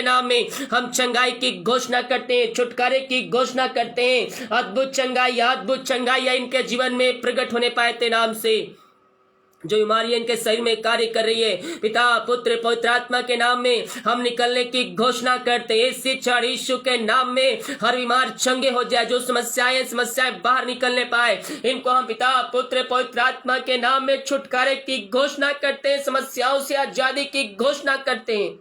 नाम में हम चंगाई की घोषणा करते हैं, छुटकारे की घोषणा करते हैं। अद्भुत चंगाई इनके जीवन में प्रकट होने पाए तेरे नाम से। जो बीमारियां इनके शरीर में कार्य कर रही है पिता पुत्र पवित्र आत्मा के नाम में हम निकलने की घोषणा करते हैं इसी क्षण यीशु के नाम में। हर बीमार चंगे हो जाए, जो समस्याएं बाहर निकलने पाए, इनको हम पिता पुत्र पवित्र आत्मा के नाम में छुटकारे की घोषणा करते हैं, समस्याओं से आजादी की घोषणा करते हैं।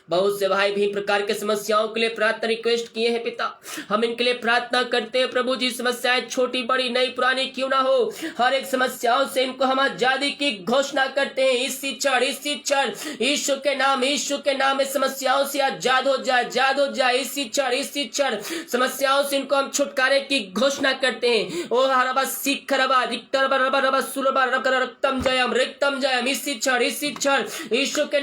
बहुत से भाई भी प्रकार के समस्याओं के लिए प्रार्थना रिक्वेस्ट किए हैं पिता, हम इनके लिए प्रार्थना करते हैं प्रभु जी। समस्याएं छोटी बड़ी नई पुरानी क्यों ना हो, हर एक समस्याओं से इनको हम आजादी की घोषणा करते हैं इसी क्षण यीशु के नाम में समस्याओं से आजाद हो जाए इसी क्षण समस्याओं से इनको हम छुटकारे की घोषणा करते हैं। ओ हरबा सीख रबा रिक्तरबा रबा रबा सुरबा रक्तम जयम इसी क्षण यीशु के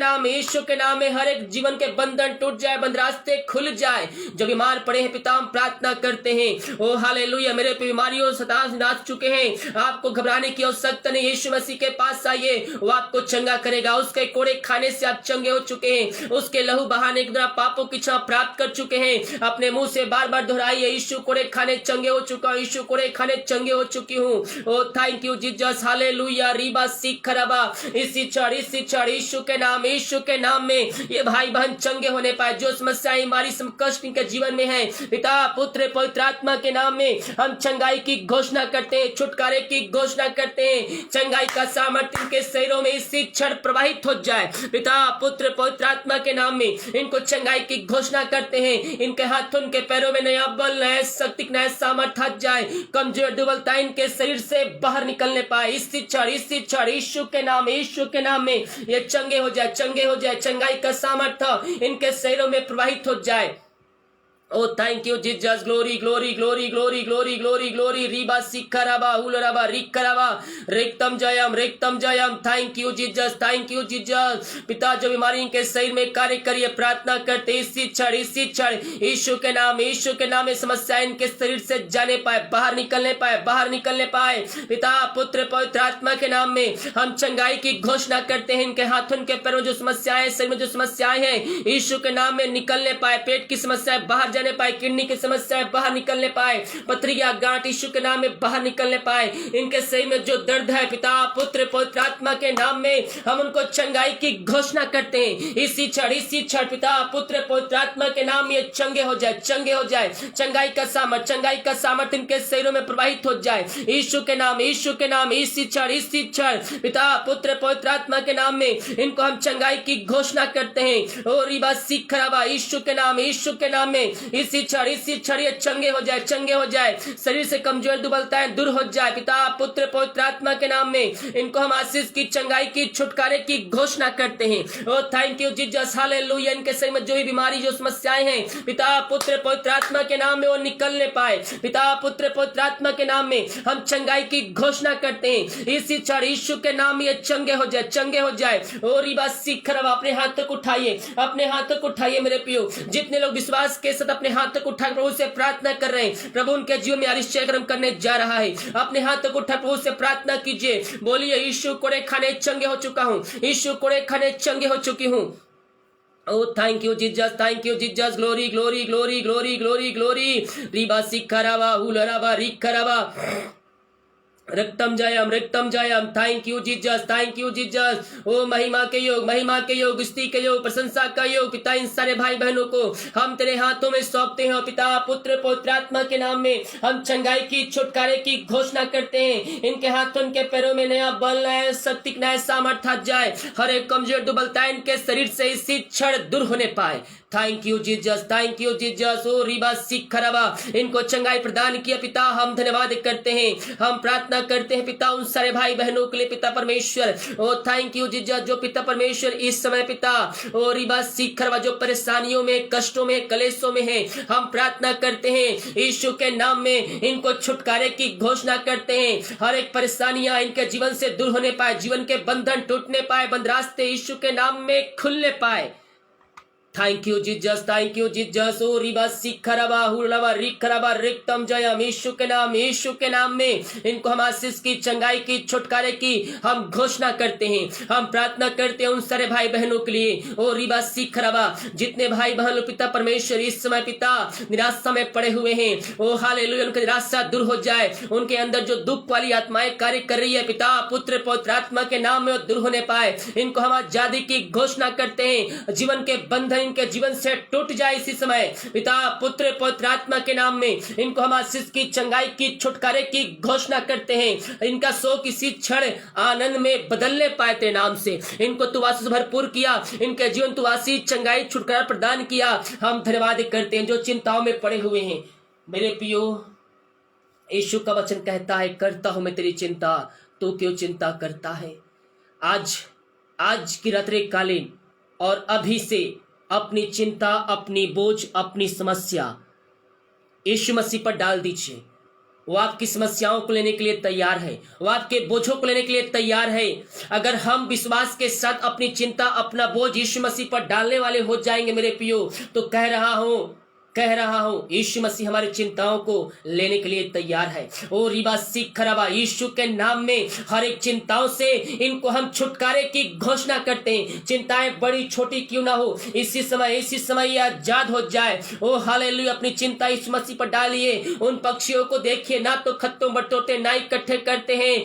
नाम में हर एक जीवन के बंधन टूट जाए, बंद रास्ते खुल जाए। जो बीमार पड़े हैं पिता हम प्रार्थना करते हैं। ओ हालेलुया, मेरे पे बीमारियों नाच चुके हैं, आपको घबराने की आवश्यकता नहीं। यीशु मसीह के पास आइए, वो आपको चंगा करेगा। उसके कोड़े खाने से आप चंगे हो चुके हैं, उसके लहू बहाने के द्वारा पापों की क्षमा प्राप्त कर चुके हैं। अपने मुंह से बार बार दोहराइए, यीशु कोड़े खाने चंगे हो चुका हूं, यीशु कोड़े खाने चंगे हो चुकी हूँ। ओ थैंक यू जीसस, हालेलुया रीबा सीख खराबा इसी क्षण यीशु के नाम में ये भाई बहन चंगे होने पाए। जो समस्याएं हमारी कष्ट के जीवन में है पिता पुत्र पवित्र आत्मा के नाम में हम चंगाई की घोषणा करते हैं, छुटकारे की घोषणा करते हैं। चंगाई का सामर्थ्य इनके शरीरों में इसी क्षण प्रवाहित हो जाए पिता पुत्र पवित्र आत्मा के नाम में। इनको चंगाई की घोषणा करते हैं, इनके हाथों इनके पैरों में नया बल नया शक्ति नया सामर्थ्य आ जाए। कमजोर दुर्बलता इनके शरीर से बाहर निकलने पाए इसी क्षण यीशु के नाम में ये चंगे हो जाए। चंगाई का सामर्थ्य इनके शरीरों में प्रवाहित हो जाए। ओ thank you Jesus, glory glory glory glory glory glory glory रीबा सिखराबा उलराबा रिकराबा रेक्तम जयम थैंक यू जीसस पिता। जो बीमारी इनके शरीर में कार्य करिए प्रार्थना करते इसी क्षण यीशु के नाम में समस्या इनके शरीर से जाने पाए, बाहर निकलने पाए पिता पुत्र पवित्र आत्मा के नाम में हम चंगाई की घोषणा करते हैं। इनके हाथों के पैरों जो समस्याएं शरीर में जो समस्याएं हैं यीशु के नाम में निकलने पाए। पेट की समस्याएं बाहर जाने पाए, किडनी की समस्याएं बाहर निकलने पाए, पथरिया गांठ यीशु के नाम में बाहर निकलने पाए। इनके शरीर में जो दर्द है पिता पुत्र पवित्र आत्मा के नाम में हम उनको चंगाई की घोषणा करते हैं इसी क्षण पिता पुत्र पवित्र आत्मा के नाम में चंगे हो जाए। चंगाई का सामर्थ्य इनके शरीरों में प्रवाहित हो जाए यीशु के नाम इसी क्षण पिता पुत्र पवित्र आत्मा के नाम में इनको हम चंगाई की घोषणा करते हैं। ओ रिबा सिखराबा यीशु के नाम में इसी क्षण ये चंगे हो जाए। शरीर से कमजोर दुर्बलताएं दूर हो जाए पिता पुत्र पवित्र आत्मा के नाम में इनको हम आशीष की चंगाई की छुटकारे की घोषणा करते हैं। ओ थैंक यू जीसस, हालेलुया। इनके शरीर में जो भी बीमारी जो समस्याएं हैं पिता पुत्र पवित्र आत्मा के नाम में वो निकलने पाए पिता पुत्र पवित्र आत्मा के नाम में हम चंगाई की घोषणा करते हैं इसी क्षण यीशु के नाम में ये चंगे हो जाए। ओ रिबा सिखराबा अपने हाथ तक उठाइए मेरे प्रियो। जितने लोग विश्वास के साथ अपने हाथ तक उठा प्रभु से प्रार्थना कर रहे हैं, प्रभु उनके जीवन में आश्चर्य कर्म करने जा रहा है। अपने हाथ तक उठा प्रभु से प्रार्थना कीजिए, बोलिए यीशु कोड़े खाने चंगे हो चुका हूँ, यीशु कोड़े खाने चंगे हो चुकी हूँ। ओ thank you Jesus, glory glory glory glory glory glory रीबा सिखराबा उलराबा रिखराबा रक्तम जयम थैंक यू जीसस। ओ महिमा के योग स्तुति के योग प्रशंसा का योग पिता इन सारे भाई बहनों को हम तेरे हाथों में सौंपते हैं पिता पुत्र पवित्र आत्मा के नाम में हम चंगाई की छुटकारे की घोषणा करते हैं। इनके हाथों इनके पैरों में नया बल नया शक्ति नया सामर्थ्य आ जाए। हर एक कमजोर दुर्बलता इनके शरीर से इसी क्षण दूर होने पाए। Thank you Jesus. ओ रिबा सिखराबा इनको चंगाई प्रदान किया पिता, हम धन्यवाद करते हैं, हम प्रार्थना करते हैं पिता उन सारे भाई बहनों के लिए पिता परमेश्वर। ओ थैंक यू जीसस, जो पिता परमेश्वर इस समय पिता ओ रिबा सिखराबा जो परेशानियों में कष्टों में कलेशों में है, हम प्रार्थना करते हैं यीशु के नाम में इनको छुटकारे की घोषणा करते हैं। हर एक परेशानियां इनके जीवन से दूर होने पाए, जीवन के बंधन टूटने पाए, बंद रास्ते यीशु के नाम में खुलने पाए। Thank you Jesus, thank you Jesus. ओ रिबा सिखरबा हुलवा रिखरबा रिक्तम जयम, यीशु के नाम, यीशु के नाम में इनको हम आशीष की, चंगाई की, छुटकारे की हम घोषणा करते हैं। हम प्रार्थना करते हैं उन सारे भाई बहनों के लिए। ओ रिबा सिखरबा, जितने भाई बहन पिता परमेश्वर इस समय पिता निराशा में पड़े हुए हैं, ओ हालेलुया, उनकी निराशा दूर हो जाए। उनके अंदर जो दुख वाली आत्माएं कार्य कर रही है पिता पुत्र पवित्र आत्मा के नाम में दूर होने पाए। इनको हम आजादी की घोषणा करते हैं। जीवन के बंधन इनके जीवन से टूट जाए इसी समय पिता पुत्र पवित्र आत्मा के नाम में। इनको हम आशीष की, चंगाई की, छुटकारे की घोषणा करते हैं। इनका शोक इसी क्षण आनंद में बदलने पाए तेरे नाम से। इनको तू आशीष भरपूर किया, इनके जीवन तू आशीष, चंगाई, छुटकारा प्रदान किया। हम धन्यवाद करते हैं जो चिंताओं में पड़े हुए हैं। मेरे पियो, यीशु का वचन कहता है, करता हूं मैं तेरी चिंता, तू क्यों चिंता करता है। आज की रात्रि कालीन और अभी से अपनी चिंता, अपनी बोझ, अपनी समस्या यीशु मसीह पर डाल दीजिए। वो आपकी समस्याओं को लेने के लिए तैयार है, वो आपके बोझों को लेने के लिए तैयार है। अगर हम विश्वास के साथ अपनी चिंता, अपना बोझ यीशु मसीह पर डालने वाले हो जाएंगे मेरे पियो, तो कह रहा हूं यीशु मसीह हमारी चिंताओं को लेने के लिए तैयार है। ओ रिबा सिखरबा, यीशु के नाम में हर एक चिंताओं से इनको हम छुटकारे की घोषणा करते हैं। चिंताएं बड़ी छोटी क्यों ना हो, इसी समय ये आजाद हो जाए। ओ हालेलुया, अपनी चिंता यीशु मसीह पर डालिए। उन पक्षियों को देखिए, ना तो खत्तों बटोरते, ना इकट्ठे करते हैं,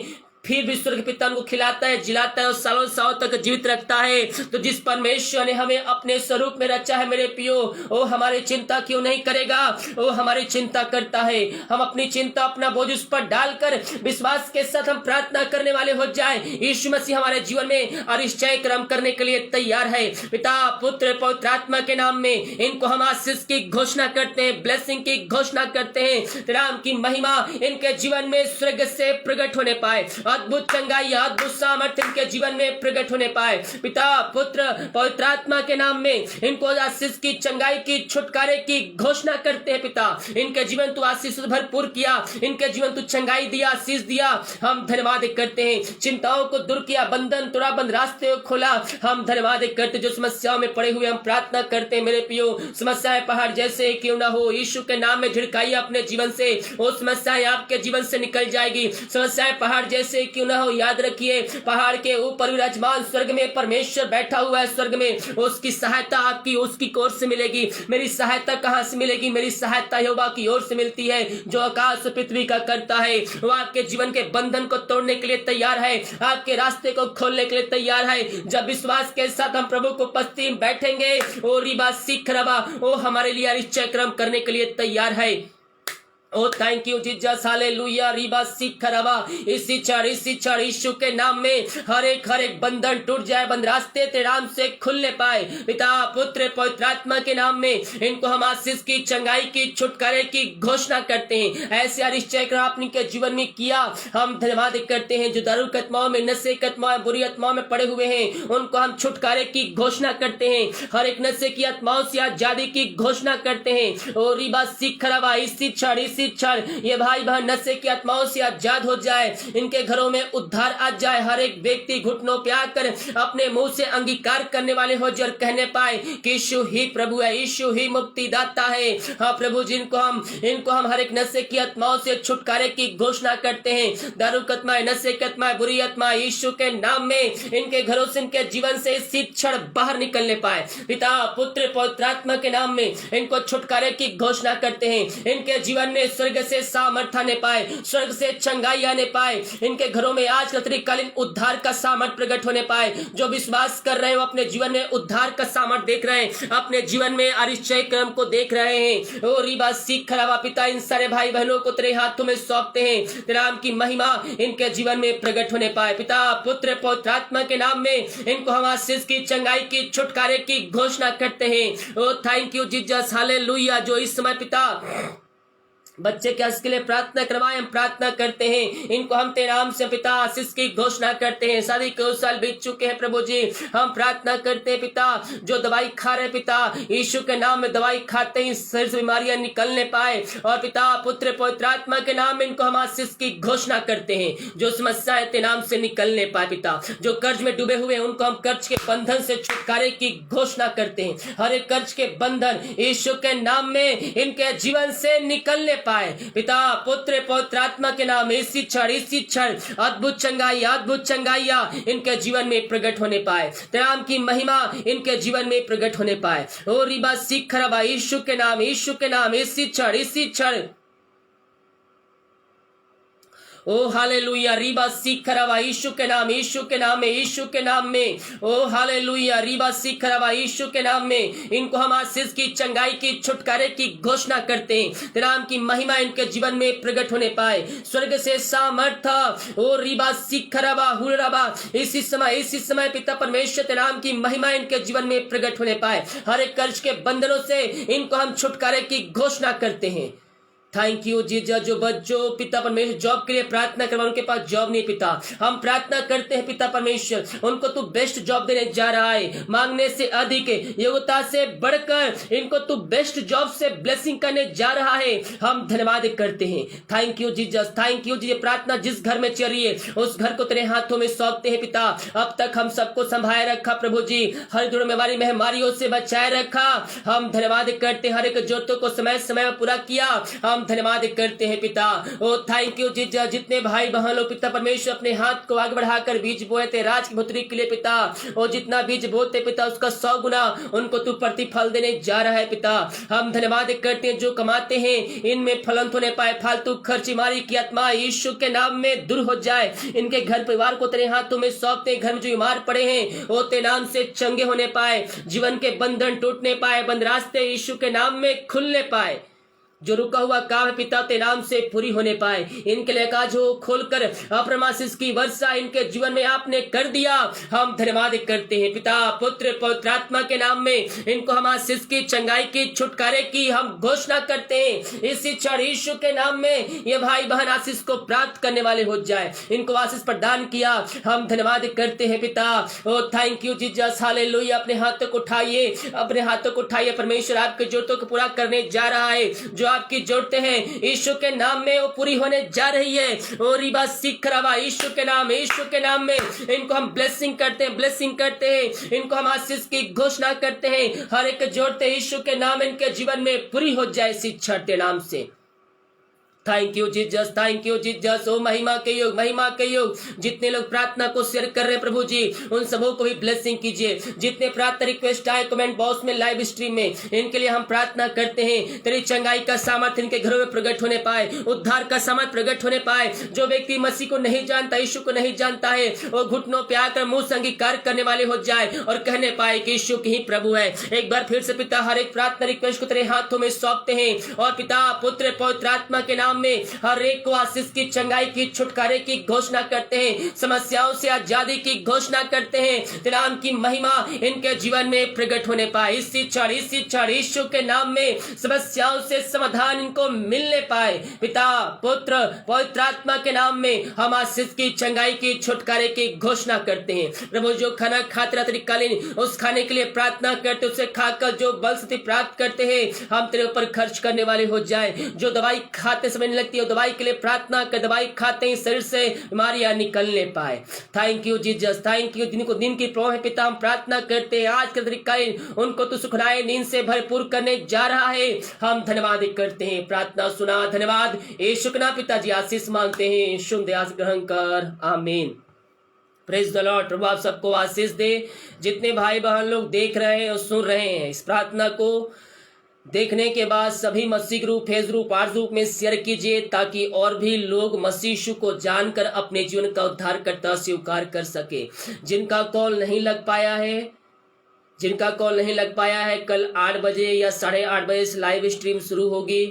फिर भी स्वर्ग पिता उनको खिलाता है, जिलाता है और सालों सालों तक जीवित रखता है। तो जिस परमेश्वर ने हमें अपने स्वरूप में रचा है मेरे पियो, ओ हमारी चिंता क्यों नहीं करेगा। ओ हमारी चिंता करता है। हम अपनी चिंता, अपना बोझ उस पर डालकर विश्वास के साथ हम प्रार्थना करने वाले हो जाए। यीशु मसीह हमारे जीवन में अरिश्चय कर्म करने के लिए तैयार है। पिता पुत्र पवित्र आत्मा के नाम में इनको हम आशीष की घोषणा करते हैं, ब्लेसिंग की घोषणा करते हैं। राम की महिमा इनके जीवन में स्वर्ग से प्रकट होने पाए, अद्भुत चंगाई, अद्भुत सामर्थ्य इनके जीवन में प्रकट होने पाए। पिता पुत्र पवित्र आत्मा के नाम में इनको आशीष की, चंगाई की, छुटकारे की घोषणा करते हैं। पिता इनके जीवन तू आशीष भरपूर किया, इनके जीवन तू चंगाई दिया, आशीष दिया। हम धन्यवाद करते हैं। चिंताओं को दूर किया, बंधन तोड़ा, बंद रास्ते को खोला। हम धन्यवाद करते, जो समस्याओं में पड़े हुए हम प्रार्थना करते हैं मेरे पियो। समस्याएं पहाड़ जैसे क्यों ना हो, यीशु के नाम में झिड़काइए अपने जीवन से। वो समस्याएं आपके जीवन से निकल जाएगी। समस्याएं पहाड़ जैसे क्यों ना हो, याद रखिए पहाड़ के ऊपर विराजमान स्वर्ग में परमेश्वर बैठा हुआ है। स्वर्ग में उसकी सहायता आपकी उसकी ओर से मिलेगी। मेरी सहायता कहां से मिलेगी? मेरी सहायता यहोवा की ओर से मिलती है, जो आकाश पृथ्वी का करता है। वो आपके जीवन के बंधन को तोड़ने के लिए तैयार है, आपके रास्ते को खोलने के लिए तैयार है। जब विश्वास के साथ हम प्रभु को उपस्थिति में बैठेंगे, ओ रिबा सिखरबा, वो हमारे लिए अरिश्चय कर्म करने के लिए तैयार है। ओ थैंक यू जीसस, हालेलुया, रिबा सिखरबा। इसी क्षण यीशु के नाम में हर एक बंधन टूट जाए, बंद रास्ते तेरे नाम से खुलने पाए। पिता पुत्र पवित्र आत्मा के नाम में इनको हम आशीष की, चंगाई की, छुटकारे की घोषणा करते हैं। ऐसे अरिश्चय कर्म आपने के जीवन में किया, हम धन्यवाद करते हैं। जो दारू की आत्माओं में, नशे की आत्माओं, बुरी आत्माओं में पड़े हुए हैं, उनको हम छुटकारे की घोषणा करते हैं। हर एक नशे की आत्माओं से आजादी की घोषणा करते हैं। ओ रिबा सिखरबा, इसी क्षण ये भाई बहन नशे की आत्माओं से आजाद हो जाए, इनके घरों में उद्धार आ जाए। हर एक व्यक्ति घुटनों पे आकर अपने मुंह से अंगीकार करने वाले हो जाए और कहने पाए कि यीशु ही प्रभु है, यीशु ही मुक्तिदाता है। हाँ प्रभु, इनको हम हर एक नशे की आत्माओं से छुटकारे की घोषणा करते हैं। दारू की आत्माएं, नशे की आत्माएं, बुरी आत्माएं यीशु के नाम में इनके घरों से, इनके जीवन से इसी क्षण बाहर निकलने पाए। पिता पुत्र पवित्र आत्मा के नाम में इनको छुटकारे की घोषणा करते हैं। इनके जीवन में स्वर्ग से सामर्थ आने पाए, स्वर्ग से चंगाई आने पाए। इनके घरों में आज रात्रिकालीन उद्धार का सामर्थ प्रकट होने पाए। जो विश्वास कर रहे हैं वो अपने जीवन में उद्धार का सामर्थ देख रहे हैं, अपने जीवन में अरिश्चय कर्म को देख रहे हैं। ओ रिबा सिखरबा, पिता इन सारे भाई बहनों को तेरे हाथों में सौंपते हैं। तेरे नाम की महिमा इनके जीवन में प्रकट होने पाए। पिता पुत्र पवित्र आत्मा के नाम में इनको हम आशीष की, चंगाई की, छुटकारे की घोषणा करते हैं। ओ थैंक यू जीसस, हालेलुया। जो इस समय पिता बच्चे के हर्ष के लिए प्रार्थना करवाएं, हम प्रार्थना करते हैं। इनको हम तेरे नाम से पिता आशीष की घोषणा करते हैं। शादी के 2 साल बीत चुके हैं प्रभु जी, हम प्रार्थना करते हैं पिता, जो दवाई खा रहे पिता, यीशु के नाम में दवाई खाते ही शरीर से बीमारियां निकलने पाए। और पिता पुत्र पवित्र आत्मा के नाम में इनको हम आशीष की घोषणा करते हैं। जो समस्याएं तेरे नाम से निकलने पाए पिता, जो कर्ज में डूबे हुए हैं उनको हम कर्ज के बंधन से छुटकारे की घोषणा करते हैं। हर एक कर्ज के बंधन यीशु के नाम में इनके जीवन से निकलने पाए पिता पुत्र पवित्र आत्मा के नाम में। इसी क्षण अद्भुत चंगाइया इनके जीवन में प्रकट होने पाए। तेरे नाम की महिमा इनके जीवन में प्रकट होने पाए। ओ रिबा सीख खराबा यीशु के नाम, इसी क्षण ओ हालेलुया रीबा सीख खराबा यीशु के नाम में ओ हालेलुया रीबा सीख खराबा यीशु के नाम में इनको हम आशीष की चंगाई की छुटकारे की घोषणा करते हैं। तेरे नाम की महिमा इनके जीवन में प्रकट होने पाए। स्वर्ग से सामर्थ ओ रीबा सीख खराबा हुराबा इसी समय पिता परमेश्वर तेरे नाम की महिमा इनके जीवन में प्रकट होने पाए। हर एक कर्ज के बंधनों से इनको हम छुटकारे की घोषणा करते हैं। थैंक यू जीजा। जो बच्चों पिता परमेश्वर जॉब के लिए प्रार्थना करवा, उनके पास जॉब नहीं पिता, हम प्रार्थना करते हैं पिता परमेश्वर उनको तू बेस्ट जॉब देने जा रहा है। मांगने से अधिक, योग्यता से बढ़कर इनको तू बेस्ट जॉब से ब्लेसिंग करने जा रहा है। हम धन्यवाद करते हैं। Thank you Jesus, thank you Jesus. प्रार्थना जिस घर में चल रही है उस घर को तेरे हाथों में सौंपते हैं पिता। अब तक हम सबको संभाले रखा प्रभु जी, हर दुर्मेवारी महामारियों से बचाए रखा। हम धन्यवाद करते हैं। हर एक जरूरतों को समय समय में पूरा किया। हम धन्यवाद करते हैं पिता। ओ थैंक यू जीजा। जितने भाई बहन लोग पिता परमेश्वर अपने हाथ को आगे बढ़ाकर बीज बोए थे राज की पुत्री के लिए पिता, और जितना बीज बोते पिता उसका 100 गुना उनको तू प्रतिफल देने जा रहा है पिता। हम धन्यवाद करते हैं। जो कमाते हैं इनमें फलंत होने पाए। फालतू खर्चीमारी की आत्मा यीशु के नाम में दूर हो जाए। इनके घर परिवार को तेरे हाथों में सौंपते हैं। घर में जो बीमार पड़े हैं वो तेरे नाम से चंगे होने पाए। जीवन के बंधन टूटने पाए। बंद रास्ते यीशु के नाम में खुलने पाए। जो रुका हुआ काम है पिता तेरे नाम से पूरी होने पाए। इनके लिए काज हो खोलकर अप्रमाशिष की वर्षा इनके जीवन में आपने कर दिया। हम धन्यवाद करते हैं पिता पुत्र पवित्र आत्मा के नाम में इनको हम आशीष की चंगाई की छुटकारे की हम घोषणा करते हैं। इसी क्षण यीशु के नाम में ये भाई बहन आशीष को प्राप्त करने वाले हो जाए। इनको आशीष प्रदान किया। हम धन्यवाद करते हैं पिता। ओ थैंक यू जीसस, हालेलुया। अपने हाथों को उठाइए, अपने हाथों को उठाइए। परमेश्वर आपकी जरूरतों को पूरा करने जा रहा है। जो आपकी जरूरतें हैं यीशु के नाम में वो पूरी होने जा रही है। ओ रिबा सीख रवा यीशु के नाम में इनको हम ब्लेसिंग करते हैं। इनको हम आशीष की घोषणा करते हैं। हर एक जरूरतें यीशु के नाम इनके जीवन में पूरी हो जाए शिक्षा के नाम से। Thank you Jesus, thank you Jesus. ओ महिमा के योग। जितने लोग प्रार्थना को शेयर कर रहे हैं प्रभु जी उन सबों को भी ब्लेसिंग कीजिए। जितने प्रार्थना रिक्वेस्ट आए कमेंट बॉक्स में लाइव स्ट्रीम में इनके लिए हम प्रार्थना करते हैं। तेरी चंगाई का सामर्थ्य इनके घरों में प्रकट होने पाए। उद्धार का सामर्थ्य प्रकट होने पाए। जो व्यक्ति मसीह को नहीं जानता, यीशु को नहीं जानता है, वो घुटनों पे आकर मुंह से अंगीकार करने वाले हो जाए और कहने पाए कि यीशु ही प्रभु है। एक बार फिर से पिता हर एक प्रार्थना रिक्वेस्ट को तेरे हाथों में सौंपते हैं और पिता पुत्र पवित्र आत्मा के नाम में हर एक को आशीष की चंगाई की छुटकारे की घोषणा करते हैं। समस्याओं से आजादी की घोषणा करते हैं। तेरे नाम की महिमा इनके जीवन में प्रकट होने पाए। इसी क्षण यीशु के नाम में समस्याओं से समाधान इनको मिलने पाए। पिता पुत्र पवित्र आत्मा के नाम में हम आशीष की चंगाई की छुटकारे की घोषणा करते हैं। प्रभु जो खाना खाते रहते कालीन उस खाने के लिए प्रार्थना करते, उसे खाकर जो बल शक्ति प्राप्त करते हैं हम तेरे ऊपर खर्च करने वाले हो जाए। जो दवाई खाते समय नहीं लगती है दवाई के लिए प्रार्थना कर, दवाई खाते ही शरीर से बीमारियां निकलने पाए। Thank you Jesus, thank you. दिन को दिन की प्रभु है पिता हम प्रार्थना करते हैं। आज के तरीका उनको तो सुखदायी नींद से भरपूर करने जा रहा है। हम धन्यवाद करते हैं। प्रार्थना सुना, धन्यवाद यीशु के नाम पिताजी आशीष मांगते हैं। शुभ दयास ग्रहण कर, आमीन। Praise the Lord. प्रभु आप सबको आशीष दे। जितने भाई बहन लोग देख रहे हैं और सुन रहे हैं इस प्रार्थना को देखने के बाद सभी मसीह group face group art group में शेयर कीजिए ताकि और भी लोग मसीह यीशु को जानकर अपने जीवन का उद्धार करता स्वीकार कर सके। जिनका कॉल नहीं लग पाया है कल 8 बजे या 8:30 बजे से लाइव स्ट्रीम शुरू होगी।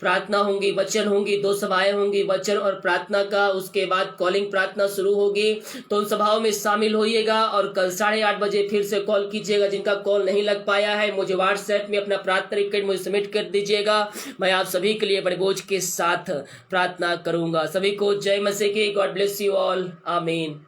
प्रार्थना होंगी, वचन होंगी, 2 सभाएं होंगी, वचन और प्रार्थना का, उसके बाद कॉलिंग प्रार्थना शुरू होगी। तो उन सभाओं में शामिल होइएगा और कल 8:30 बजे फिर से कॉल कीजिएगा। जिनका कॉल नहीं लग पाया है मुझे व्हाट्सएप में अपना प्रार्थना रिक्वेस्ट मुझे सबमिट कर दीजिएगा। मैं आप सभी के लिए बड़े बोझ के साथ प्रार्थना करूंगा। सभी को जय मसीह की। God bless you all. आमीन।